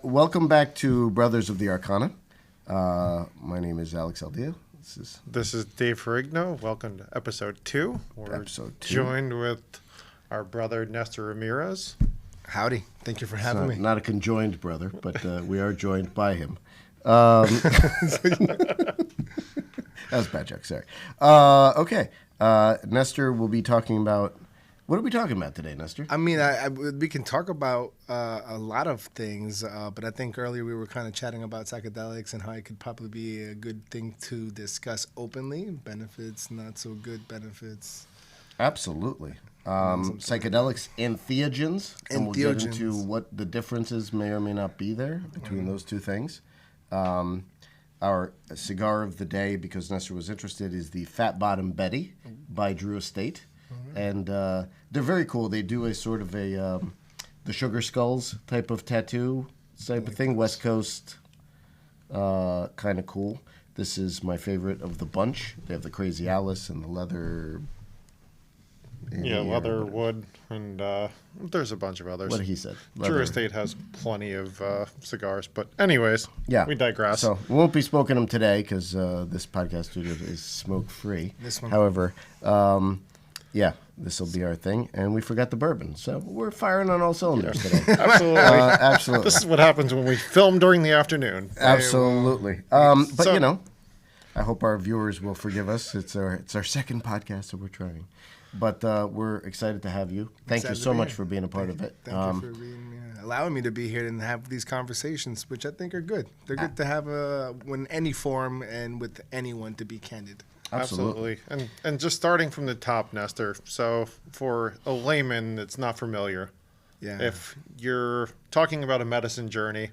Welcome back to Brothers of the Arcana. My name is Alex Aldea. This is Dave Ferrigno. Welcome to episode 2. We're joined with our brother Nestor Ramirez. Howdy. Thank you for having me. Not a conjoined brother, but we are joined by him. That was a bad joke, sorry. Okay. Nestor will be talking about... What are we talking about today, Nestor? I mean, we can talk about a lot of things, but I think earlier we were kind of chatting about psychedelics and how it could probably be a good thing to discuss openly. Benefits, not so good benefits. Absolutely. Psychedelics, entheogens, and we'll get into what the differences may or may not be there between those two things. Our cigar of the day, because Nestor was interested, is the Fat Bottom Betty by Drew Estate. And they're very cool. They do a sort of the Sugar Skulls type of tattoo type of thing. West Coast, kind of cool. This is my favorite of the bunch. They have the Crazy Alice and the leather. Leather, wood, and there's a bunch of others. What he said. Drew Estate has plenty of cigars. But anyways, we digress. So we won't be smoking them today because this podcast studio is smoke-free. This one. However, this will be our thing. And we forgot the bourbon. So we're firing on all cylinders today. Absolutely. Absolutely. This is what happens when we film during the afternoon. Absolutely. But, I hope our viewers will forgive us. It's our second podcast, so we're trying. But we're excited to have you. Thank you so much for being a part of it. Thank you for allowing me to be here and have these conversations, which I think are good. They're good to have in any form and with anyone, to be candid. Absolutely. And just starting from the top, Nestor, so for a layman that's not familiar, if you're talking about a medicine journey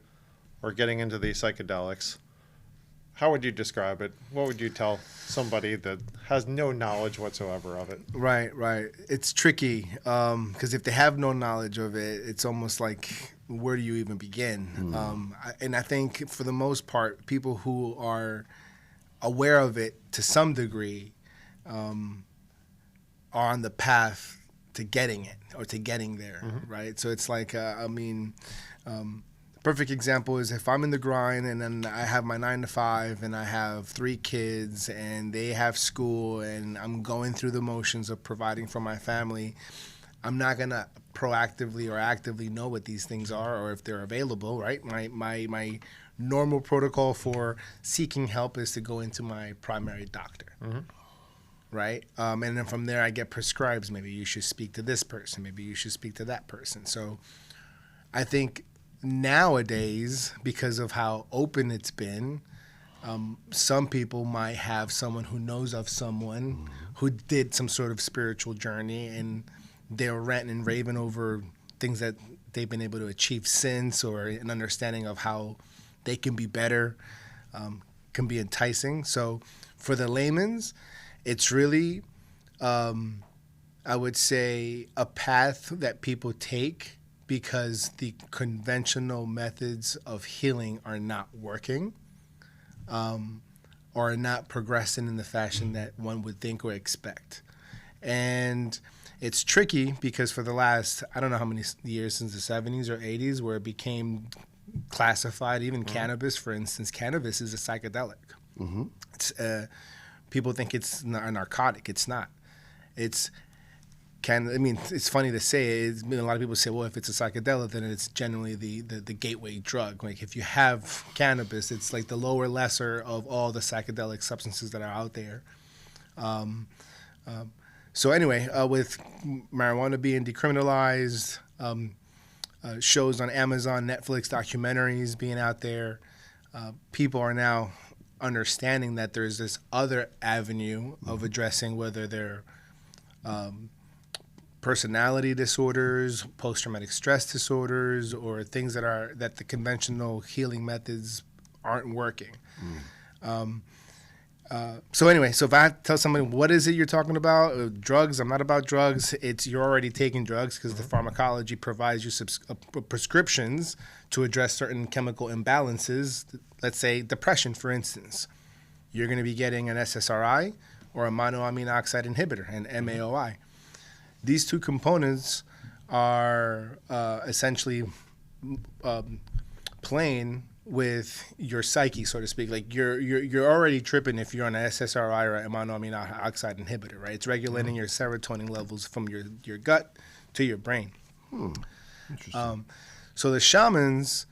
or getting into these psychedelics, how would you describe it? What would you tell somebody that has no knowledge whatsoever of it? Right. It's tricky because if they have no knowledge of it, it's almost like, where do you even begin? And I think for the most part, people who are aware of it to some degree are on the path to getting it or to getting there, right? So it's like, perfect example is if I'm in the grind and then I have my 9 to 5 and I have 3 kids and they have school and I'm going through the motions of providing for my family, I'm not going to proactively or actively know what these things are or if they're available, right? My normal protocol for seeking help is to go into my primary doctor, right? And then from there I get prescribed, maybe you should speak to this person, maybe you should speak to that person. So I think nowadays, because of how open it's been, some people might have someone who knows of someone who did some sort of spiritual journey and they're ranting and raving over things that they've been able to achieve since, or an understanding of how they can be better, can be enticing. So for the layman's, it's really, I would say, a path that people take because the conventional methods of healing are not working, or not progressing in the fashion that one would think or expect. And it's tricky because for the last, I don't know how many years, since the 70s or 80s, where it became classified, even cannabis, for instance, cannabis is a psychedelic. It's, people think it's a narcotic. It's not. It's funny to say. A lot of people say, well, if it's a psychedelic, then it's generally the gateway drug. Like if you have cannabis, it's like the lower lesser of all the psychedelic substances that are out there. So anyway, with marijuana being decriminalized, shows on Amazon, Netflix, documentaries being out there, people are now understanding that there's this other avenue of addressing whether they're personality disorders, post-traumatic stress disorders, or things that the conventional healing methods aren't working. So if I tell somebody, what is it you're talking about? Drugs, I'm not about drugs. It's you're already taking drugs because the pharmacology provides you prescriptions to address certain chemical imbalances. Let's say depression, for instance. You're going to be getting an SSRI or a monoamine oxide inhibitor, an MAOI. These two components are essentially playing with your psyche, so to speak. Like you're already tripping if you're on an SSRI or an monoamine oxide inhibitor, right? It's regulating your serotonin levels from your gut to your brain. Interesting. So the shamans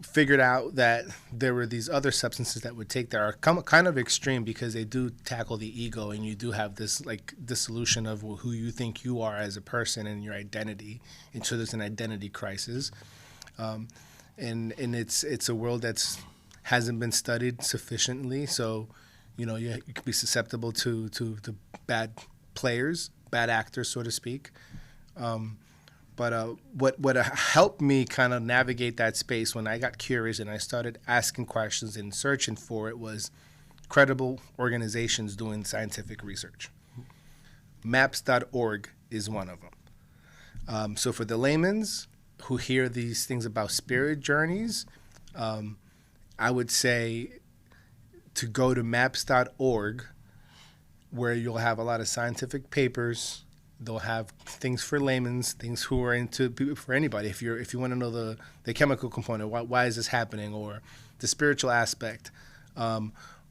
figured out that there were these other substances that would take that are kind of extreme because they do tackle the ego, and you do have this like dissolution of who you think you are as a person and your identity, and so there's an identity crisis, and it's a world that's hasn't been studied sufficiently, so you could be susceptible to bad players, bad actors, so to speak. But what helped me kind of navigate that space when I got curious and I started asking questions and searching for it was credible organizations doing scientific research. Maps.org is one of them. So for the layman's who hear these things about spirit journeys, I would say to go to maps.org, where you'll have a lot of scientific papers. They'll have things for laymen's, things who are into, for anybody. If you want to know the chemical component, why is this happening, or the spiritual aspect,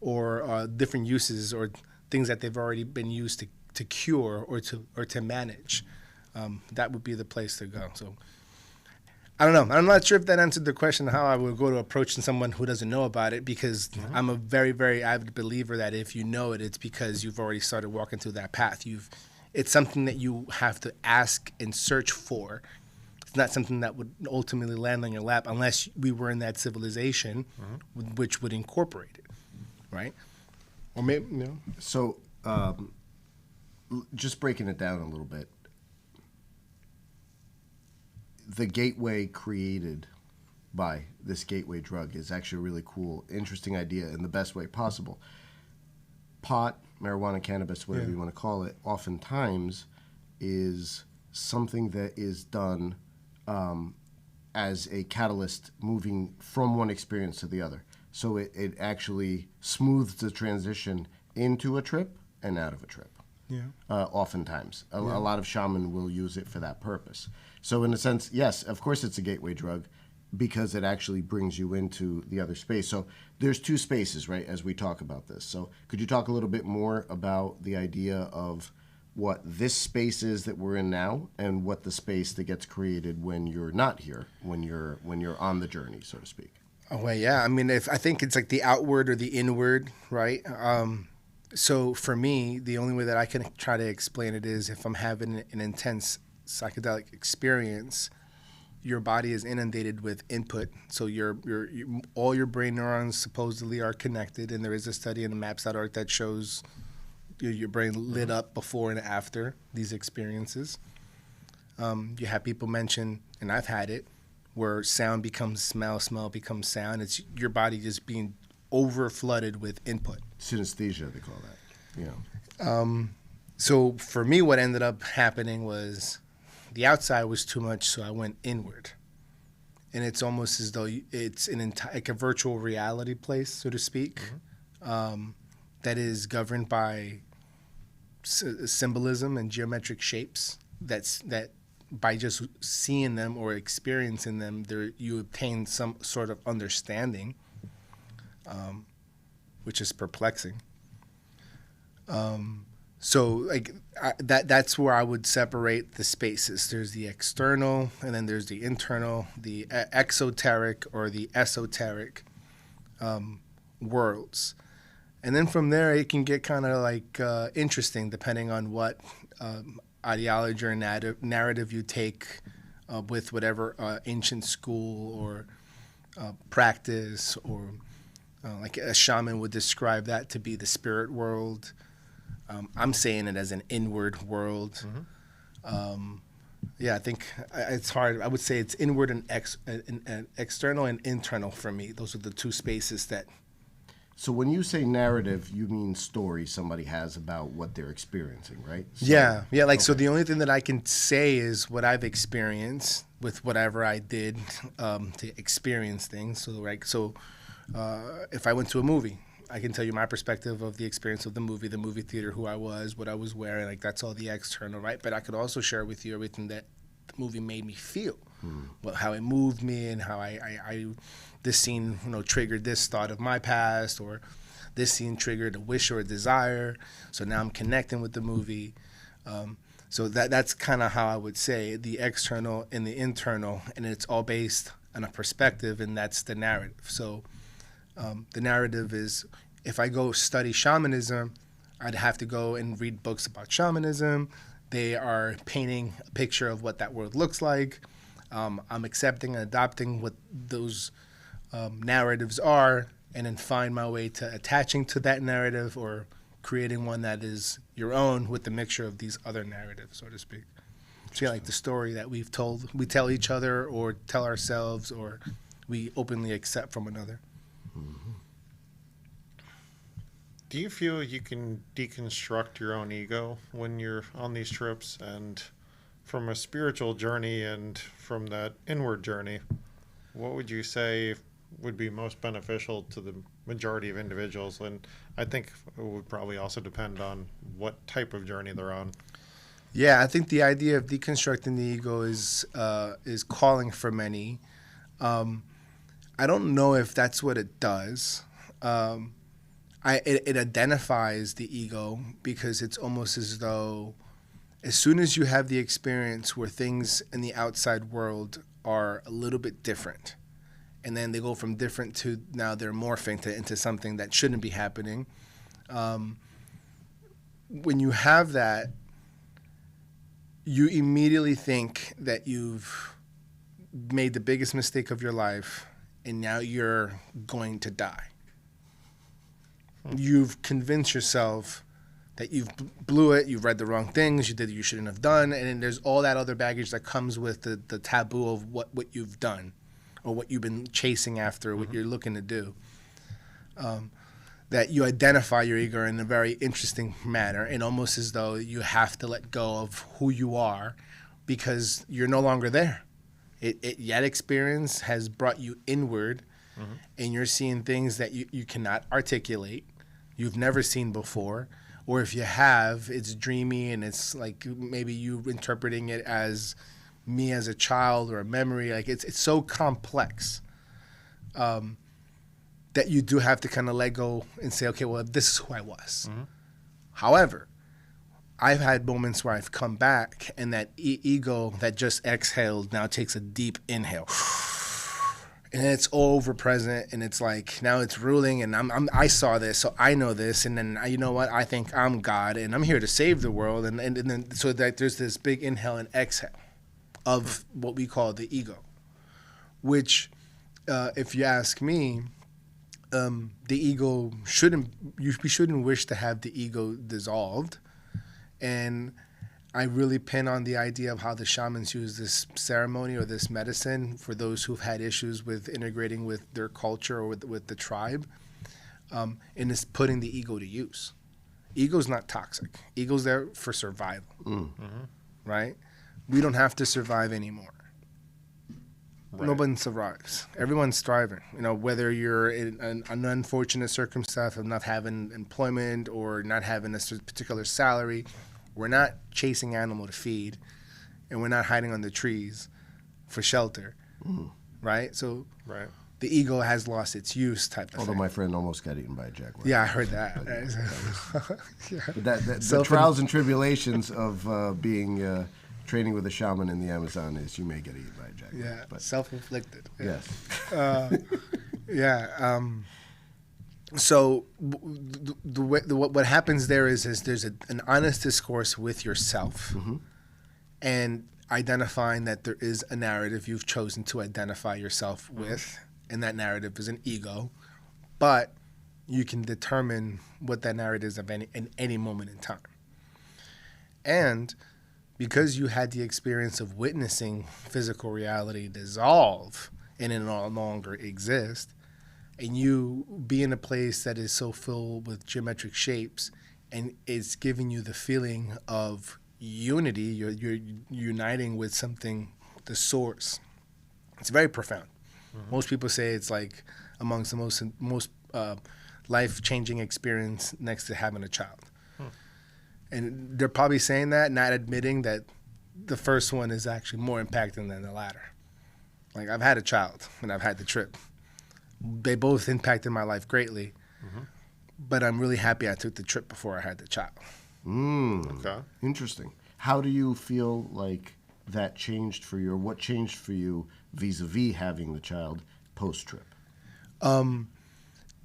or different uses or things that they've already been used to cure or to manage, that would be the place to go. So I don't know. I'm not sure if that answered the question how I would go to approaching someone who doesn't know about it, because I'm a very, very avid believer that if you know it, it's because you've already started walking through that path. It's something that you have to ask and search for. It's not something that would ultimately land on your lap unless we were in that civilization, which would incorporate it, right? Or maybe, So, just breaking it down a little bit, the gateway created by this gateway drug is actually a really cool, interesting idea in the best way possible. Pot, marijuana, cannabis, whatever you want to call it, oftentimes is something that is done as a catalyst moving from one experience to the other. So it actually smooths the transition into a trip and out of a trip. Oftentimes. A lot of shaman will use it for that purpose. So in a sense, yes, of course it's a gateway drug, because it actually brings you into the other space. So there's two spaces, right, as we talk about this. So could you talk a little bit more about the idea of what this space is that we're in now, and what the space that gets created when you're not here, when you're on the journey, so to speak? Oh, well, yeah. I mean, I think it's like the outward or the inward, right? So for me, the only way that I can try to explain it is if I'm having an intense psychedelic experience, your body is inundated with input. So all your brain neurons supposedly are connected, and there is a study in the maps.org that shows your brain lit up before and after these experiences. You have people mention, and I've had it, where sound becomes smell, smell becomes sound. It's your body just being over flooded with input. Synesthesia, they call that. Yeah. So for me, what ended up happening was the outside was too much, so I went inward. And it's almost as though it's like a virtual reality place, so to speak, that is governed by symbolism and geometric shapes. That by just seeing them or experiencing them, you obtain some sort of understanding, which is perplexing. So like that's where I would separate the spaces. There's the external, and then there's the internal, the exoteric or the esoteric worlds. And then from there, it can get kind of like interesting depending on what ideology or narrative you take with whatever ancient school or practice, or like a shaman would describe that to be the spirit world. I'm saying it as an inward world. I think it's hard. I would say it's inward and external and internal for me. Those are the two spaces that. So when you say narrative, you mean story somebody has about what they're experiencing, right? So, yeah. So the only thing that I can say is what I've experienced with whatever I did to experience things. So if I went to a movie, I can tell you my perspective of the experience of the movie theater, who I was, what I was wearing, like that's all the external, right? But I could also share with you everything that the movie made me feel. how it moved me, and how I this scene, triggered this thought of my past, or this scene triggered a wish or a desire. So now I'm connecting with the movie. So that's kind of how I would say the external and the internal, and it's all based on a perspective, and that's the narrative. So the narrative is, if I go study shamanism, I'd have to go and read books about shamanism. They are painting a picture of what that world looks like. I'm accepting and adopting what those narratives are, and then find my way to attaching to that narrative, or creating one that is your own with the mixture of these other narratives, so to speak. So like the story that we tell each other, or tell ourselves, or we openly accept from another. Mm-hmm. Do you feel you can deconstruct your own ego when you're on these trips, and from a spiritual journey and from that inward journey, what would you say would be most beneficial to the majority of individuals? And I think it would probably also depend on what type of journey they're on. Yeah, I think the idea of deconstructing the ego is calling for many. I don't know if that's what it does. It identifies the ego, because it's almost as though as soon as you have the experience where things in the outside world are a little bit different, and then they go from different to now they're morphing into something that shouldn't be happening. When you have that, you immediately think that you've made the biggest mistake of your life, and now you're going to die. You've convinced yourself that you've blew it, you've read the wrong things, you did what you shouldn't have done, and then there's all that other baggage that comes with the taboo of what you've done, or what you've been chasing after, what you're looking to do. That you identify your ego in a very interesting manner, and almost as though you have to let go of who you are, because you're no longer there. That experience has brought you inward, and you're seeing things that you cannot articulate, you've never seen before, or if you have, it's dreamy, and it's like maybe you interpreting it as me as a child, or a memory. Like it's so complex that you do have to kind of let go and say, okay, well, this is who I was. However, I've had moments where I've come back, and that ego that just exhaled now takes a deep inhale. And it's all over present, and it's like now it's ruling, and I saw this, so I know this, and then you know what? I think I'm God, and I'm here to save the world, and then so that there's this big inhale and exhale of what we call the ego, which, if you ask me, the ego we shouldn't wish to have the ego dissolved, and I really pin on the idea of how the shamans use this ceremony or this medicine for those who've had issues with integrating with their culture or with the tribe, and it's putting the ego to use. Ego's not toxic. Ego's there for survival, right? We don't have to survive anymore. Right. Nobody survives. Everyone's thriving. Whether you're in an unfortunate circumstance of not having employment or not having a particular salary, we're not chasing animal to feed, and we're not hiding under trees for shelter, right? So the ego has lost its use type of Although thing. my friend almost got eaten by a jaguar. Yeah, I heard that. But the trials and tribulations of being training with a shaman in the Amazon is you may get eaten by a jaguar. Yeah, but self-inflicted. Yeah. Yes. So what happens there is there's an honest discourse with yourself, and identifying that there is a narrative you've chosen to identify yourself with, and that narrative is an ego, but you can determine what that narrative is in any moment in time. And because you had the experience of witnessing physical reality dissolve and it no longer exist, and you be in a place that is so filled with geometric shapes, and it's giving you the feeling of unity, you're uniting with something, the source. It's very profound. Most people say it's like amongst the most life-changing experience next to having a child. And they're probably saying that, not admitting that the first one is actually more impacting than the latter. Like, I've had a child and I've had the trip. They both impacted my life greatly, but I'm really happy I took the trip before I had the child. Okay. Interesting. How do you feel like that changed for you, or what changed for you vis-a-vis having the child post-trip?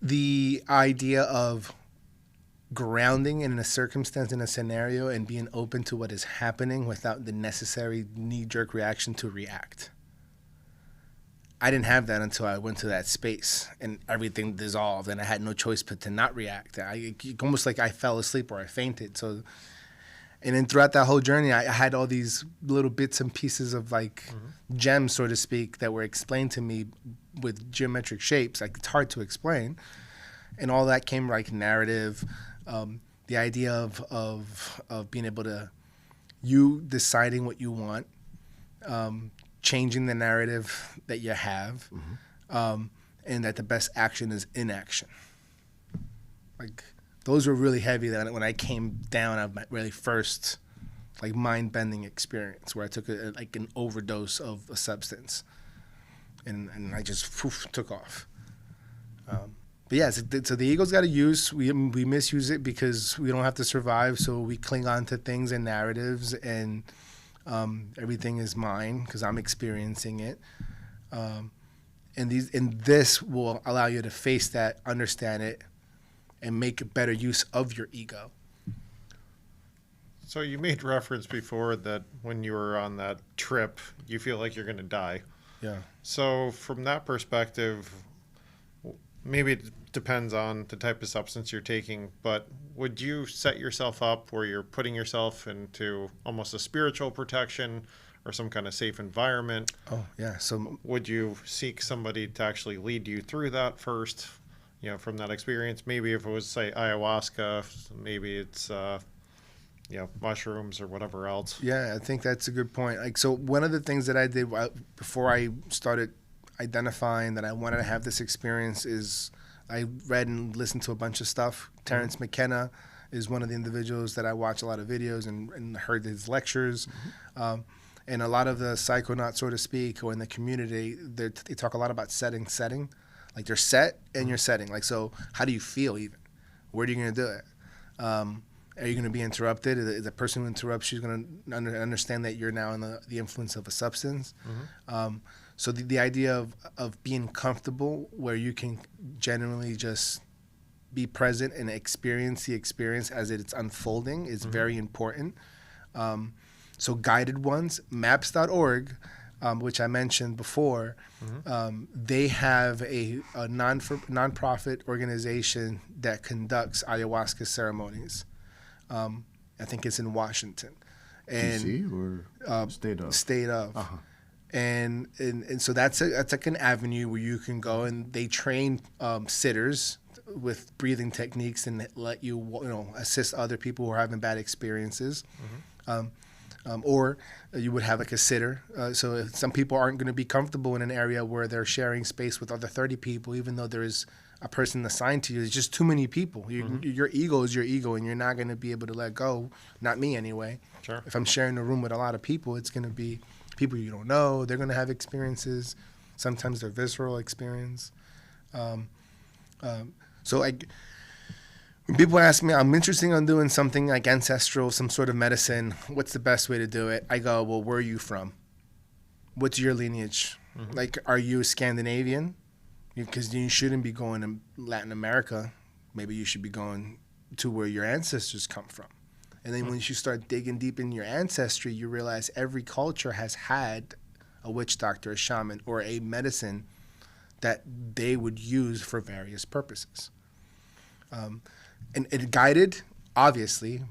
The idea of grounding in a circumstance, in a scenario, and being open to what is happening without the necessary knee-jerk reaction to react. I didn't have that until I went to that space and everything dissolved and I had no choice but to not react. Almost like I fell asleep or I fainted. So, and then throughout that whole journey, I had all these little bits and pieces of like gems, so to speak, that were explained to me with geometric shapes. Like, it's hard to explain. And all that came like narrative, the idea of being able to, you deciding what you want, changing the narrative that you have, and that the best action is inaction. Like, those were really heavy when I came down of my really first like mind-bending experience where I took an overdose of a substance and I just took off. But yeah, so the ego's got to use. We misuse it because we don't have to survive, so we cling on to things and narratives, and everything is mine because I'm experiencing it. And this will allow you to face that, understand it, and make better use of your ego. So you made reference before that when you were on that trip, you feel like you're going to die. Yeah. So from that perspective, maybe it depends on the type of substance you're taking, but would you set yourself up where you're putting yourself into almost a spiritual protection or some kind of safe environment? Oh, yeah. So would you seek somebody to actually lead you through that first, from that experience? Maybe if it was, say, ayahuasca, maybe it's, mushrooms or whatever else. Yeah, I think that's a good point. Like, so one of the things that I did before I started identifying that I wanted to have this experience is I read and listened to a bunch of stuff. Terrence McKenna is one of the individuals that I watch a lot of videos and heard his lectures. And a lot of the psychonauts, so to speak, or in the community, they talk a lot about setting. Like, they're set and you're setting. Like, so how do you feel even? Where are you going to do it? Are you going to be interrupted? Is the person who interrupts you going to understand that you're now in the influence of a substance? So the idea of being comfortable where you can genuinely just be present and experience the experience as it's unfolding is very important. So guided ones, maps.org, which I mentioned before, they have a non-profit organization that conducts ayahuasca ceremonies. I think it's in Washington. And, DC or state of? State of. Uh-huh. And so that's like an avenue where you can go, and they train sitters with breathing techniques and let you assist other people who are having bad experiences. Or you would have like a sitter. So if some people aren't going to be comfortable in an area where they're sharing space with other 30 people, even though there is a person assigned to you. It's just too many people. Your ego is your ego, and you're not going to be able to let go. Not me, anyway. Sure. If I'm sharing a room with a lot of people, it's going to be people you don't know. They're going to have experiences. Sometimes they're visceral experience. So like, when people ask me, I'm interested in doing something like ancestral, some sort of medicine, what's the best way to do it? I go, well, where are you from? What's your lineage? Like, are you Scandinavian? Because you shouldn't be going to Latin America. Maybe you should be going to where your ancestors come from. And then once you start digging deep in your ancestry, you realize every culture has had a witch doctor, a shaman, or a medicine that they would use for various purposes. And guided, obviously,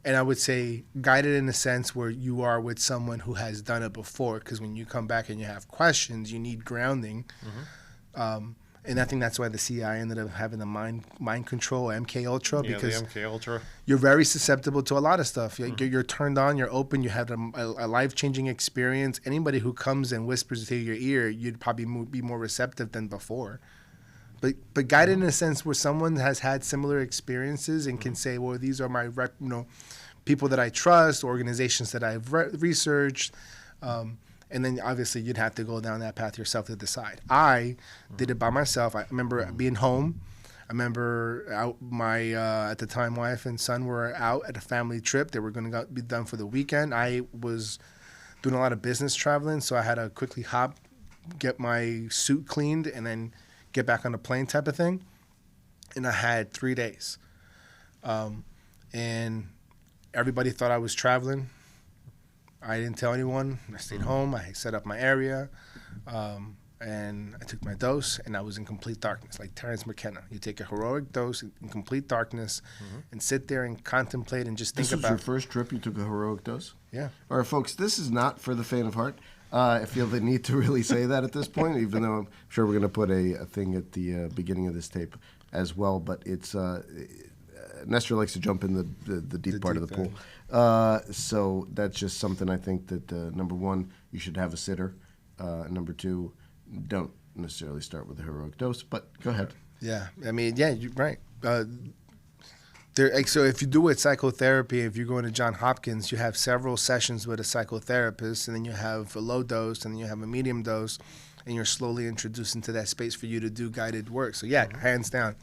and I would say guided in a sense where you are with someone who has done it before, because when you come back and you have questions, you need grounding. And I think that's why the CIA ended up having the mind control, MK Ultra, because the MK Ultra. You're very susceptible to a lot of stuff. You're turned on, you're open, you have a life-changing experience. Anybody who comes and whispers to your ear, you'd probably be more receptive than before. But guided in a sense where someone has had similar experiences and can say, well, these are my people that I trust, organizations that I've researched, And then obviously you'd have to go down that path yourself to decide. I did it by myself. I remember being home. I remember at the time, wife and son were out at a family trip. They were going to be done for the weekend. I was doing a lot of business traveling, so I had to quickly get my suit cleaned, and then get back on the plane type of thing. And I had 3 days. And everybody thought I was traveling. I didn't tell anyone. I stayed home. I set up my area. And I took my dose, and I was in complete darkness, like Terrence McKenna. You take a heroic dose in complete darkness and sit there and contemplate and just think about... This was your first trip you took a heroic dose? Yeah. All right, folks, this is not for the faint of heart. I feel the need to really say that at this point, even though I'm sure we're going to put a thing at the beginning of this tape as well. But it's... Nestor likes to jump in the deep part of the pool. So that's just something I think that, number one, you should have a sitter. Number two, don't necessarily start with a heroic dose, but go ahead. Yeah, I mean, yeah, you're right. So if you do it psychotherapy, if you're going to Johns Hopkins, you have several sessions with a psychotherapist, and then you have a low dose, and then you have a medium dose, and you're slowly introduced into that space for you to do guided work. So yeah, hands down.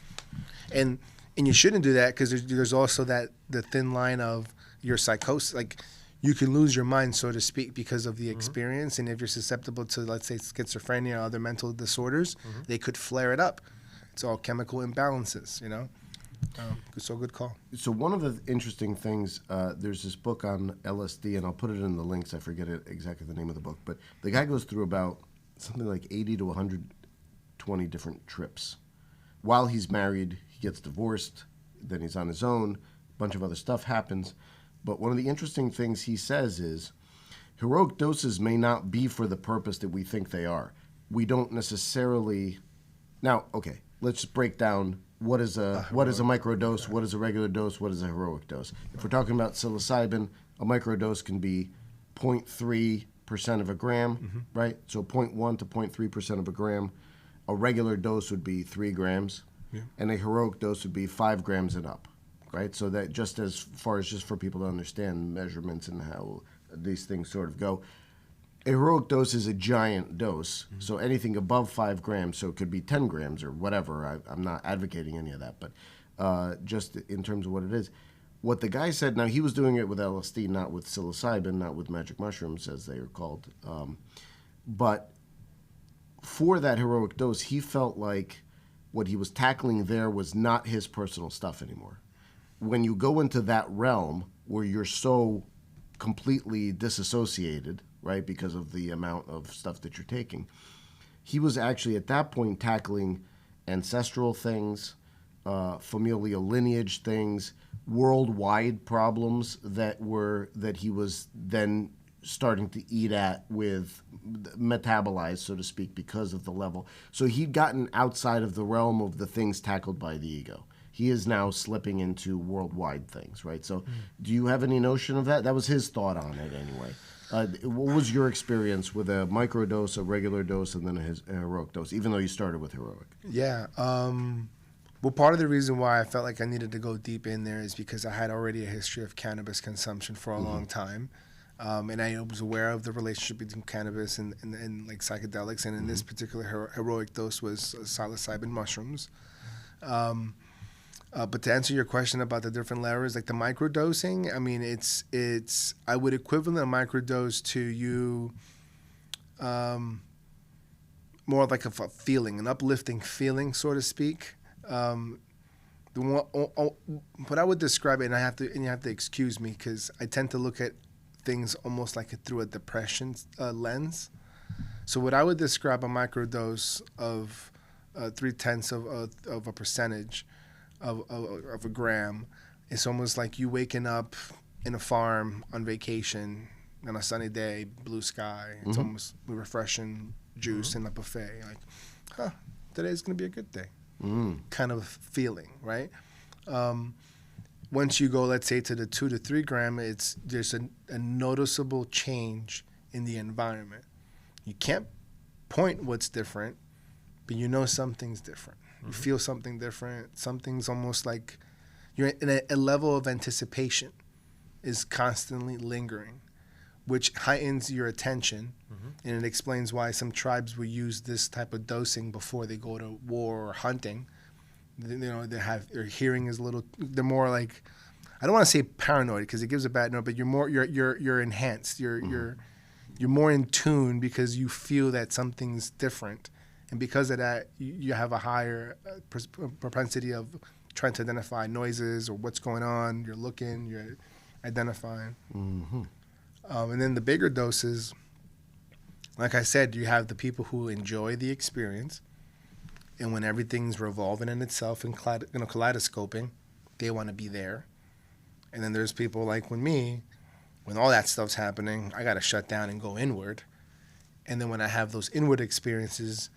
And you shouldn't do that because there's also the thin line of your psychosis. Like, you can lose your mind, so to speak, because of the experience. And if you're susceptible to, let's say, schizophrenia or other mental disorders, they could flare it up. It's all chemical imbalances, you know? So good call. So one of the interesting things, there's this book on LSD, and I'll put it in the links. I forget exactly the name of the book. But the guy goes through about something like 80 to 120 different trips. While he's married, he gets divorced, then he's on his own, a bunch of other stuff happens. But one of the interesting things he says is, heroic doses may not be for the purpose that we think they are. We don't necessarily... Now, okay, let's break down what is a microdose, what is a regular dose, what is a heroic dose. If we're talking about psilocybin, a microdose can be 0.3% of a gram, right? So 0.1 to 0.3% of a gram. A regular dose would be 3 grams, and a heroic dose would be 5 grams and up. Right, so that just as far as just for people to understand measurements and how these things sort of go, a heroic dose is a giant dose. So anything above 5 grams, so it could be 10 grams or whatever. I'm not advocating any of that, but just in terms of what it is. What the guy said, now he was doing it with LSD, not with psilocybin, not with magic mushrooms, as they are called. But for that heroic dose, he felt like what he was tackling there was not his personal stuff anymore. When you go into that realm where you're so completely disassociated, right, because of the amount of stuff that you're taking, he was actually at that point tackling ancestral things, familial lineage things, worldwide problems that he was then starting to eat at with metabolized, so to speak, because of the level. So he'd gotten outside of the realm of the things tackled by the ego. He is now slipping into worldwide things, right? So do you have any notion of that? That was his thought on it anyway. What was your experience with a microdose, a regular dose, and then a heroic dose, even though you started with heroic? Yeah. Well, part of the reason why I felt like I needed to go deep in there is because I had already a history of cannabis consumption for a long time. And I was aware of the relationship between cannabis and like psychedelics. And in this particular heroic dose was psilocybin mushrooms. But to answer your question about the different layers, like the microdosing, I mean, I would equivalent a microdose to you more like a feeling, an uplifting feeling, so to speak. What I would describe it, and you have to excuse me because I tend to look at things almost like through a depression lens. So what I would describe a microdose of 0.3% of a percentage of a gram, it's almost like you waking up in a farm on vacation on a sunny day, blue sky. It's almost refreshing juice in a buffet. Like, today's gonna be a good day. Kind of feeling, right? Once you go, let's say, to the 2 to 3 gram, there's a noticeable change in the environment. You can't point what's different, but you know something's different. You feel something different. Something's almost like you're in a level of anticipation is constantly lingering. which heightens your attention, and it explains why some tribes will use this type of dosing before they go to war or hunting. You know, their hearing is a little. They're more like, I don't want to say paranoid because it gives a bad note, but you're enhanced. You're more in tune because you feel that something's different, and because of that, you have a higher propensity of trying to identify noises or what's going on. You're looking, you're identifying. And then the bigger doses, like I said, you have the people who enjoy the experience, and when everything's revolving in itself and kaleidoscoping, they want to be there. And then there's people like me, when all that stuff's happening, I got to shut down and go inward. And then when I have those inward experiences,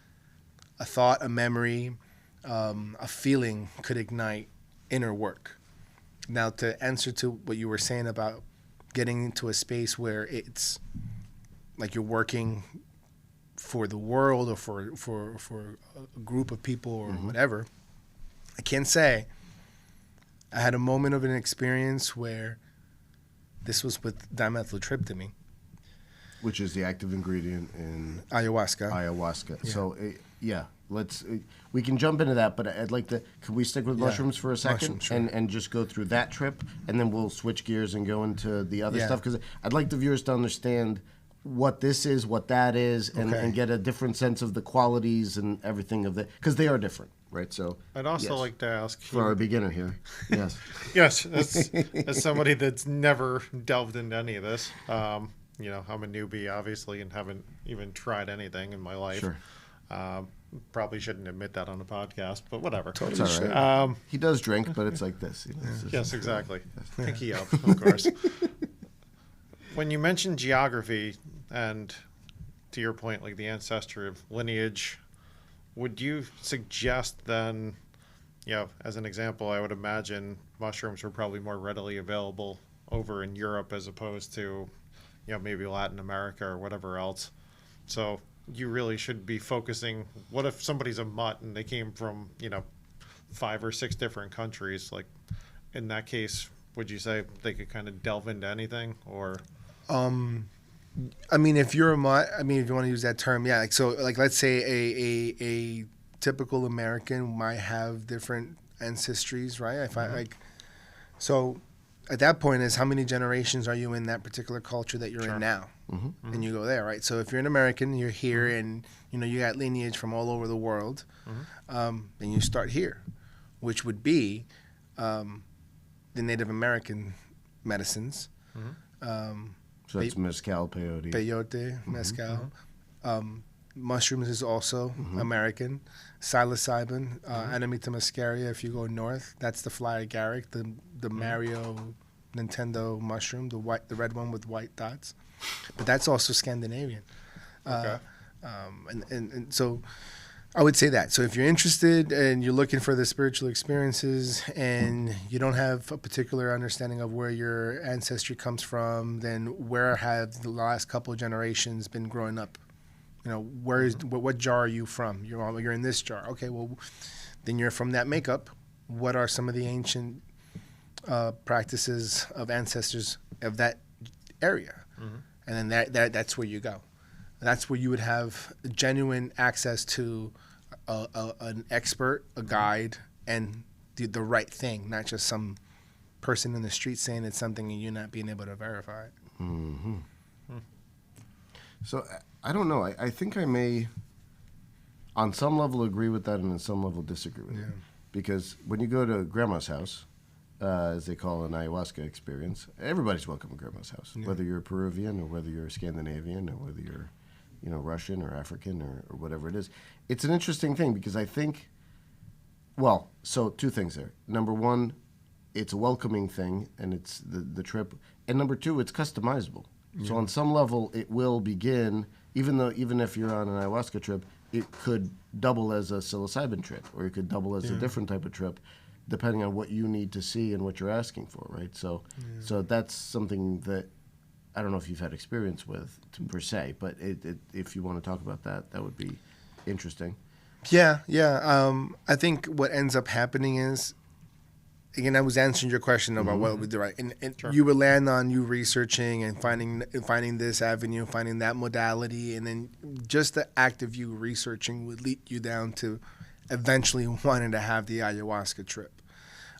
a thought, a memory, a feeling could ignite inner work. Now, to answer to what you were saying about getting into a space where it's like you're working for the world or for a group of people or whatever, I can say I had a moment of an experience where this was with dimethyltryptamine, which is the active ingredient in ayahuasca. Yeah. So, we can jump into that, but I'd like to, could we stick with mushrooms for a second? Sure. And just go through that trip, and then we'll switch gears and go into the other stuff? Because I'd like the viewers to understand what this is, what that is, and get a different sense of the qualities and everything of it, because they are different, right? So I'd also like to ask for our beginner here. Yes. Yes, as somebody that's never delved into any of this, you know, I'm a newbie, obviously, and haven't even tried anything in my life. Sure. Probably shouldn't admit that on a podcast, but whatever. Totally all right. He does drink, but it's like this. You know, yes, exactly. Pinky up, of course. When you mention geography and, to your point, like the ancestry of lineage, would you suggest then, you know, as an example, I would imagine mushrooms were probably more readily available over in Europe as opposed to, you know, maybe Latin America or whatever else. So you really should be focusing, what if somebody's a mutt and they came from, you know, 5 or 6 different countries? Like, in that case, would you say they could kind of delve into anything, or? I mean, if you're a mutt, I mean, if you want to use that term, yeah. Like, so, like, let's say a typical American might have different ancestries, right? If I like, so at that point is how many generations are you in that particular culture that you're in now? And you go there, right? So if you're an American, you're here, and you know you got lineage from all over the world, then you start here, which would be the Native American medicines. So it's mezcal, peyote. Peyote, mezcal. Mushrooms is also American. Psilocybin, Amanita muscaria, if you go north, that's the fly agaric, the Mario Nintendo mushroom, the red one with white dots. But that's also Scandinavian. Okay. And so I would say that. So if you're interested and you're looking for the spiritual experiences and you don't have a particular understanding of where your ancestry comes from, then where have the last couple of generations been growing up? You know, what jar are you from? You're in this jar. Okay, well, then you're from that makeup. What are some of the ancient practices of ancestors of that area? And then that's where you go. That's where you would have genuine access to an expert, a guide, and the right thing, not just some person in the street saying it's something and you're not being able to verify it. So I don't know. I think I may, on some level, agree with that and on some level disagree with it. Because when you go to Grandma's house, as they call an ayahuasca experience, everybody's welcome at Grandma's house, whether you're Peruvian or whether you're Scandinavian or whether you're, you know, Russian or African or whatever it is. It's an interesting thing because I think, well, so 2 things there. Number 1, it's a welcoming thing and it's the trip. And number 2, it's customizable. So on some level, it will begin, even if you're on an ayahuasca trip, it could double as a psilocybin trip, or it could double as a different type of trip, depending on what you need to see and what you're asking for, right? So that's something that I don't know if you've had experience with per se, but if you want to talk about that, that would be interesting. Yeah. I think what ends up happening is again, I was answering your question about what we do, right? And you would land on you researching and finding this avenue, finding that modality, and then just the act of you researching would lead you down to eventually wanting to have the ayahuasca trip.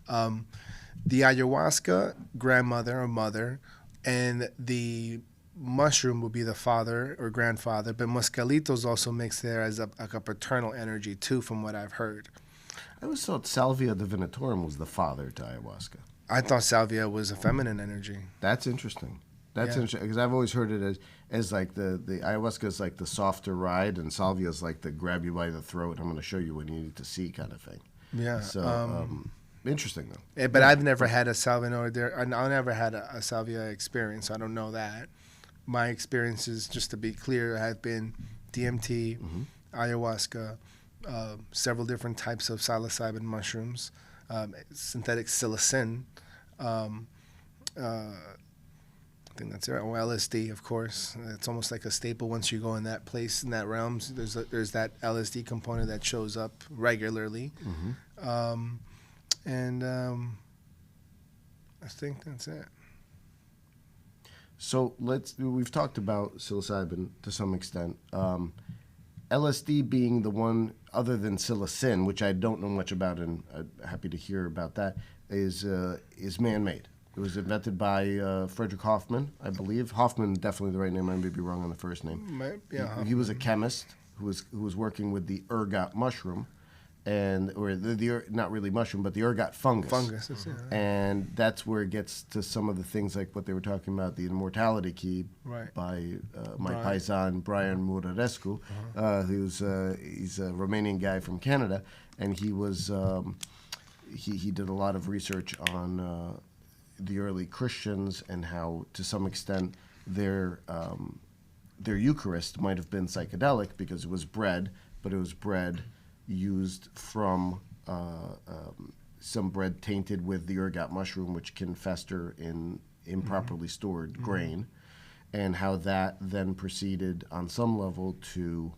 The ayahuasca, grandmother or mother, and the mushroom would be the father or grandfather, but Mescalitos also mixed there as a paternal energy too, from what I've heard. I always thought Salvia divinorum was the father to ayahuasca. I thought Salvia was a feminine energy. That's interesting. That's interesting because I've always heard it as like the ayahuasca is like the softer ride, and Salvia is like the grab you by the throat. I'm going to show you what you need to see kind of thing. Yeah. So interesting though. Yeah, but I've never had a Salvia I never had a Salvia experience. So I don't know that. My experiences, just to be clear, have been DMT, ayahuasca. Several different types of psilocybin mushrooms, synthetic psilocin. I think that's it. Or LSD, of course. It's almost like a staple once you go in that place, in that realm. There's that LSD component that shows up regularly. I think that's it. So we've talked about psilocybin to some extent. LSD being the one other than psilocin, which I don't know much about, and I'm happy to hear about that, is man-made. It was invented by Frederick Hoffman, I believe. Hoffman, definitely the right name. I may be wrong on the first name. He was a chemist who was working with the ergot mushroom, or the not really mushroom, but the ergot fungus. And that's where it gets to some of the things like what they were talking about, the immortality key by my paisan Brian Murarescu, he's a Romanian guy from Canada, and he was he did a lot of research on the early Christians and how, to some extent, their Eucharist might have been psychedelic because it was bread, but it was bread used from some bread tainted with the ergot mushroom, which can fester in improperly stored grain, and how that then proceeded on some level to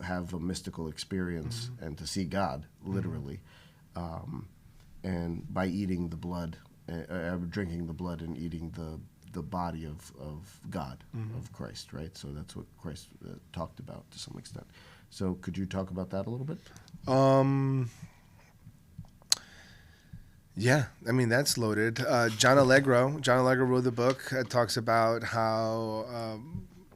have a mystical experience and to see God, literally, and by eating the blood, drinking the blood and eating the body of God, of Christ, right? So that's what Christ talked about to some extent. So could you talk about that a little bit? Yeah, I mean, that's loaded. John Allegro wrote the book. Talks about how,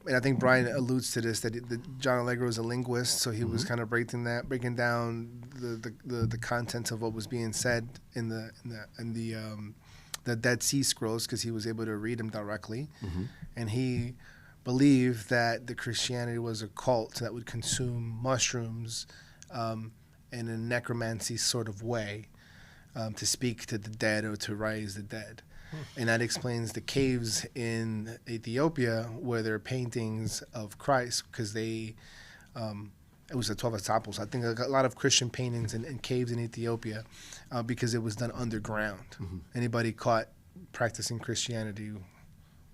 and I think Brian alludes to this, that John Allegro is a linguist, so he was kind of breaking down the contents of what was being said in the Dead Sea Scrolls, because he was able to read them directly, and he believed that the Christianity was a cult that would consume mushrooms in a necromancy sort of way, to speak to the dead or to raise the dead. And that explains the caves in Ethiopia where there are paintings of Christ, because it was the 12 Apostles. I think a lot of Christian paintings in caves in Ethiopia, because it was done underground. Anybody caught practicing Christianity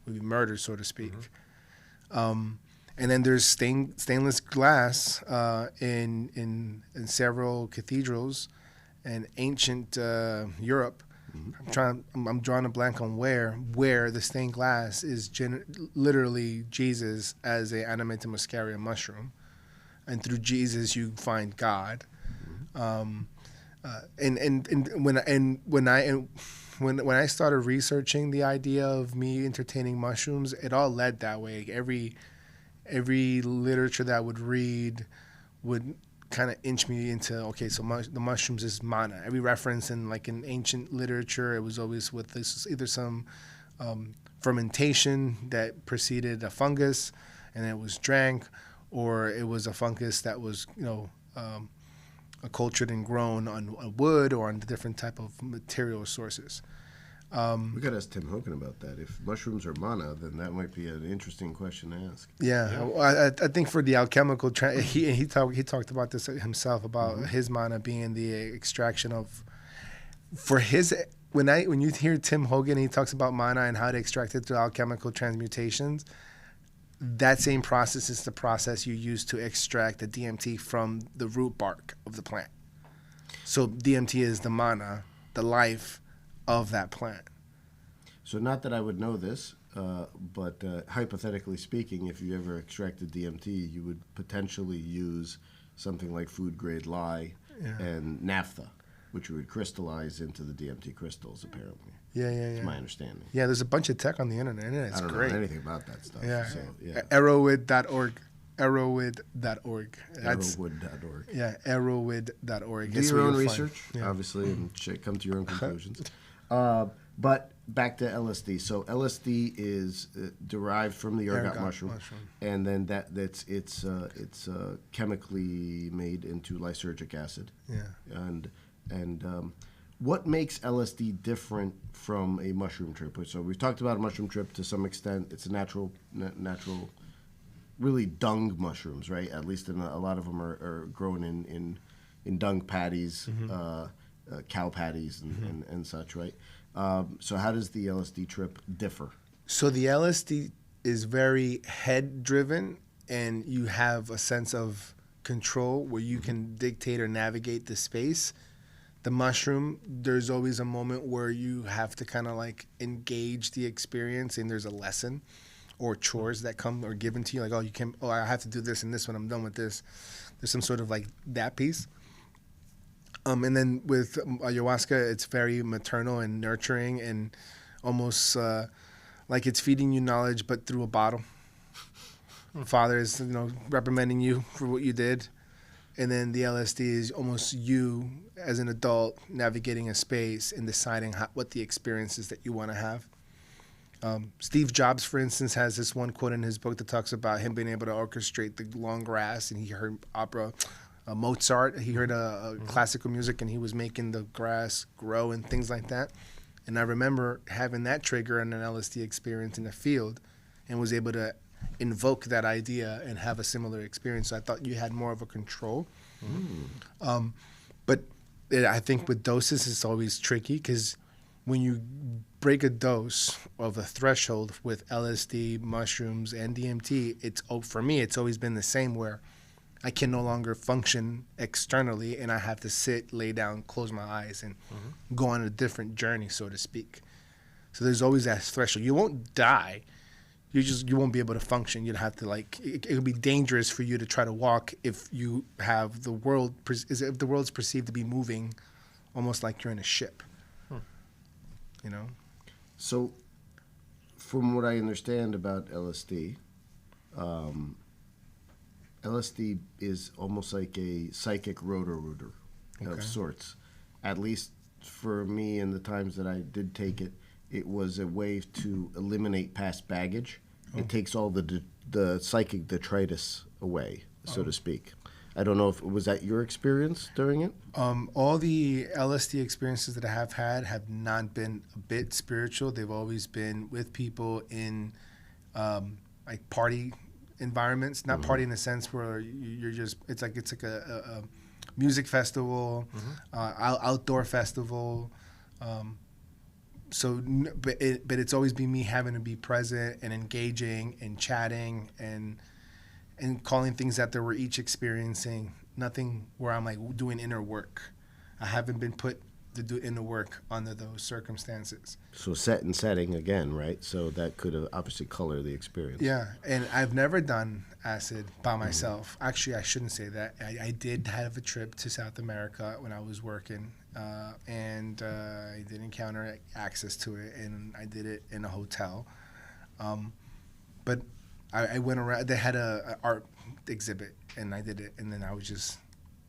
would be murdered, so to speak. And then there's stainless glass in several cathedrals in ancient Europe. I'm drawing a blank on where the stained glass is literally Jesus as a animated muscaria mushroom, and through Jesus you find God. And when I started researching the idea of me entertaining mushrooms, it all led that way. Every literature that I would read would kind of inch me into, okay, so the mushrooms is mana. Every reference in ancient literature, it was always with this, either some fermentation that preceded a fungus and it was drank, or it was a fungus that was cultured and grown on wood or on different type of material sources. We got to ask Tim Hogan about that. If mushrooms are mana, then that might be an interesting question to ask. Yeah. Well, I think for the alchemical, he talked about this himself, about his mana being the extraction of, for his, when you hear Tim Hogan, he talks about mana and how to extract it through alchemical transmutations. That same process is the process you use to extract the DMT from the root bark of the plant. So DMT is the mana, the life of that plant. So not that I would know this, but hypothetically speaking, if you ever extracted DMT, you would potentially use something like food-grade lye and naphtha, which would crystallize into the DMT crystals, apparently. Yeah. That's my understanding. Yeah, there's a bunch of tech on the internet. It's I don't great. know anything about that stuff. Yeah. So, yeah. Arrowwood.org. Arrowwood.org. Arrowwood.org. Yeah, arrowwood.org. Do your own research, obviously, and come to your own conclusions. But back to LSD. So LSD is derived from the ergot mushroom, and then it's chemically made into lysergic acid. Yeah. And what makes LSD different from a mushroom trip? So we've talked about a mushroom trip to some extent. It's a natural, really dung mushrooms, right? At least a lot of them are grown in dung patties, cow patties, and such, right? So how does the LSD trip differ? So the LSD is very head-driven, and you have a sense of control where you can dictate or navigate the space. The mushroom, there's always a moment where you have to kind of like engage the experience, and there's a lesson or chores that come or given to you, like, I have to do this and this when I'm done with this. There's some sort of like that piece. And then with ayahuasca, it's very maternal and nurturing, and almost like it's feeding you knowledge, but through a bottle. Father is, reprimanding you for what you did. And then the LSD is almost you as an adult navigating a space and deciding what the experience is that you want to have. Steve Jobs, for instance, has this one quote in his book that talks about him being able to orchestrate the long grass, and he heard opera. Mozart, he heard classical music, and he was making the grass grow and things like that. And I remember having that trigger in an LSD experience in the field, and was able to invoke that idea and have a similar experience. So I thought you had more of a control. But I think with doses, it's always tricky, because when you break a dose of a threshold with LSD, mushrooms, and DMT, for me, it's always been the same, where I can no longer function externally, and I have to sit, lay down, close my eyes, and go on a different journey, so to speak. So there's always that threshold. You won't die. You won't be able to function. You'd have to it would be dangerous for you to try to walk if you have if the world's perceived to be moving, almost like you're in a ship. So, from what I understand about LSD, LSD is almost like a psychic rotor-rooter of sorts. At least for me, in the times that I did take it, it was a way to eliminate past baggage. It takes all the psychic detritus away, so to speak. I don't know if was that your experience during it? All the LSD experiences that I have had have not been a bit spiritual. They've always been with people in like party environments, not party in the sense where you're just it's like a music festival, outdoor festival. But it's always been me having to be present and engaging and chatting and calling things that they were each experiencing. Nothing where I'm like doing inner work. I haven't been put to do inner work under those circumstances. So set and setting again, right? So that could obviously color the experience. Yeah, and I've never done acid by myself. Actually, I shouldn't say that. I did have a trip to South America when I was working, and I did encounter access to it, and I did it in a hotel. But I went around. They had a art exhibit, and I did it, and then I was just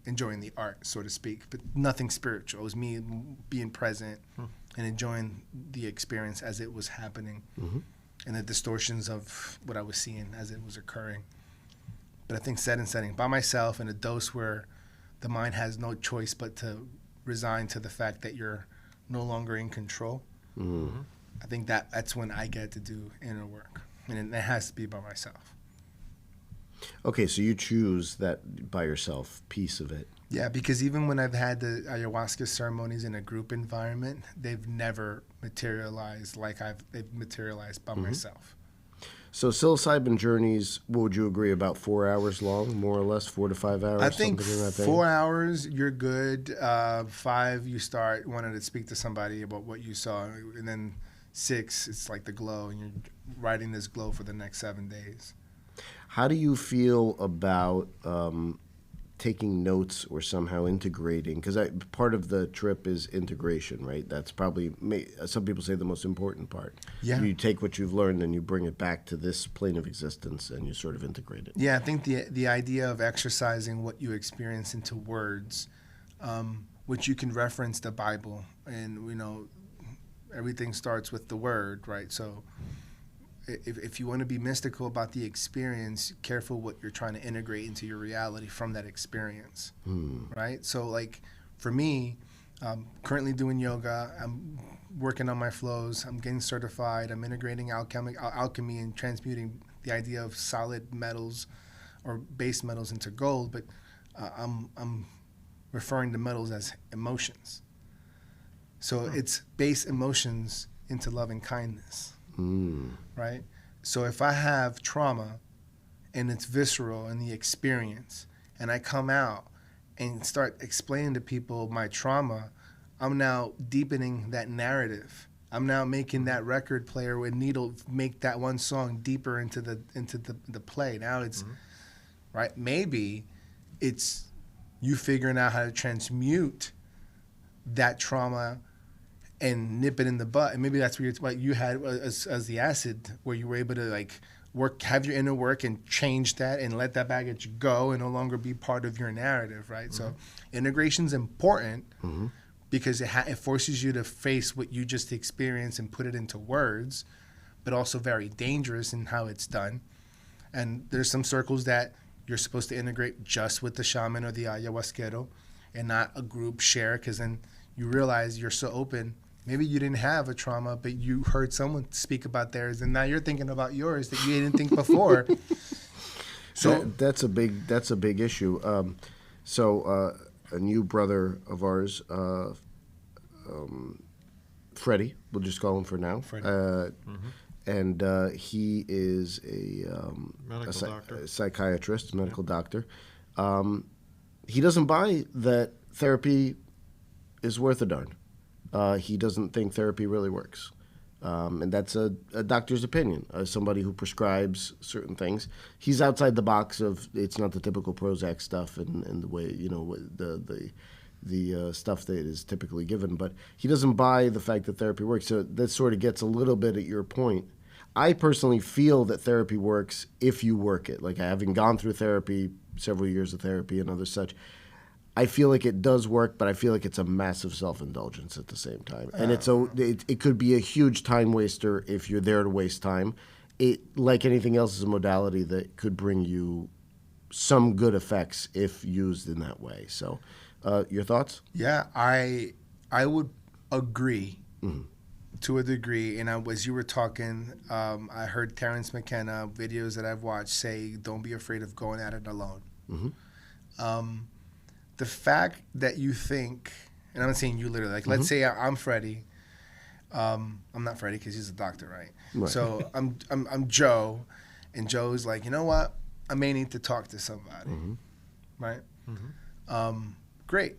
enjoying the art, so to speak, but nothing spiritual. It was me being present and enjoying the experience as it was happening, and the distortions of what I was seeing as it was occurring. But I think set and setting by myself in a dose where the mind has no choice but to resign to the fact that you're no longer in control. I think that's when I get to do inner work, and it has to be by myself. Okay, so you choose that by yourself piece of it. Yeah, because even when I've had the ayahuasca ceremonies in a group environment, they've never materialized like they've materialized by myself. So psilocybin journeys, what would you agree, about 4 hours long, more or less, 4 to 5 hours? I think something in that 4 hours, you're good. 5, you start wanting to speak to somebody about what you saw. And then 6, it's like the glow, and you're riding this glow for the next 7 days. How do you feel about taking notes or somehow integrating? Because part of the trip is integration, right? That's probably, some people say, the most important part. Yeah. You take what you've learned and you bring it back to this plane of existence and you sort of integrate it. Yeah, I think the idea of exercising what you experience into words, which you can reference the Bible, and everything starts with the word, right? So if you want to be mystical about the experience, careful what you're trying to integrate into your reality from that experience, right? So like for me, currently doing yoga, I'm working on my flows, I'm getting certified, I'm integrating alchemy and transmuting the idea of solid metals or base metals into gold, but I'm referring to metals as emotions. So it's base emotions into love and kindness. Right? So if I have trauma and it's visceral in the experience, and I come out and start explaining to people my trauma, I'm now deepening that narrative. I'm now making that record player with needle make that one song deeper into the play. Now it's right. Maybe it's you figuring out how to transmute that trauma and nip it in the butt, and maybe that's what you had as the acid, where you were able to like have your inner work and change that and let that baggage go and no longer be part of your narrative, right? So integration's important because it forces you to face what you just experienced and put it into words, but also very dangerous in how it's done. And there's some circles that you're supposed to integrate just with the shaman or the ayahuasquero and not a group share, because then you realize you're so open. Maybe you didn't have a trauma, but you heard someone speak about theirs, and now you're thinking about yours that you didn't think before. So that's a big issue. A new brother of ours, Freddie, we'll just call him for now. Freddie. And he is a psychiatrist, medical doctor. He doesn't buy that therapy is worth a darn. He doesn't think therapy really works. And that's a doctor's opinion, somebody who prescribes certain things. He's outside the box of it's not the typical Prozac stuff and the way, the stuff that is typically given. But he doesn't buy the fact that therapy works. So that sort of gets a little bit at your point. I personally feel that therapy works if you work it. Like, having gone through therapy, several years of therapy and other such, I feel like it does work, but I feel like it's a massive self-indulgence at the same time. And it could be a huge time waster if you're there to waste time. It, like anything else, is a modality that could bring you some good effects if used in that way. So, your thoughts? Yeah, I would agree to a degree. And as you were talking, I heard Terrence McKenna, videos that I've watched, say, don't be afraid of going at it alone. The fact that you think, and I'm not saying you literally, like, let's say I'm Freddie. I'm not Freddie because he's a doctor, right? So I'm Joe, and Joe's like, you know what? I may need to talk to somebody, right? Great.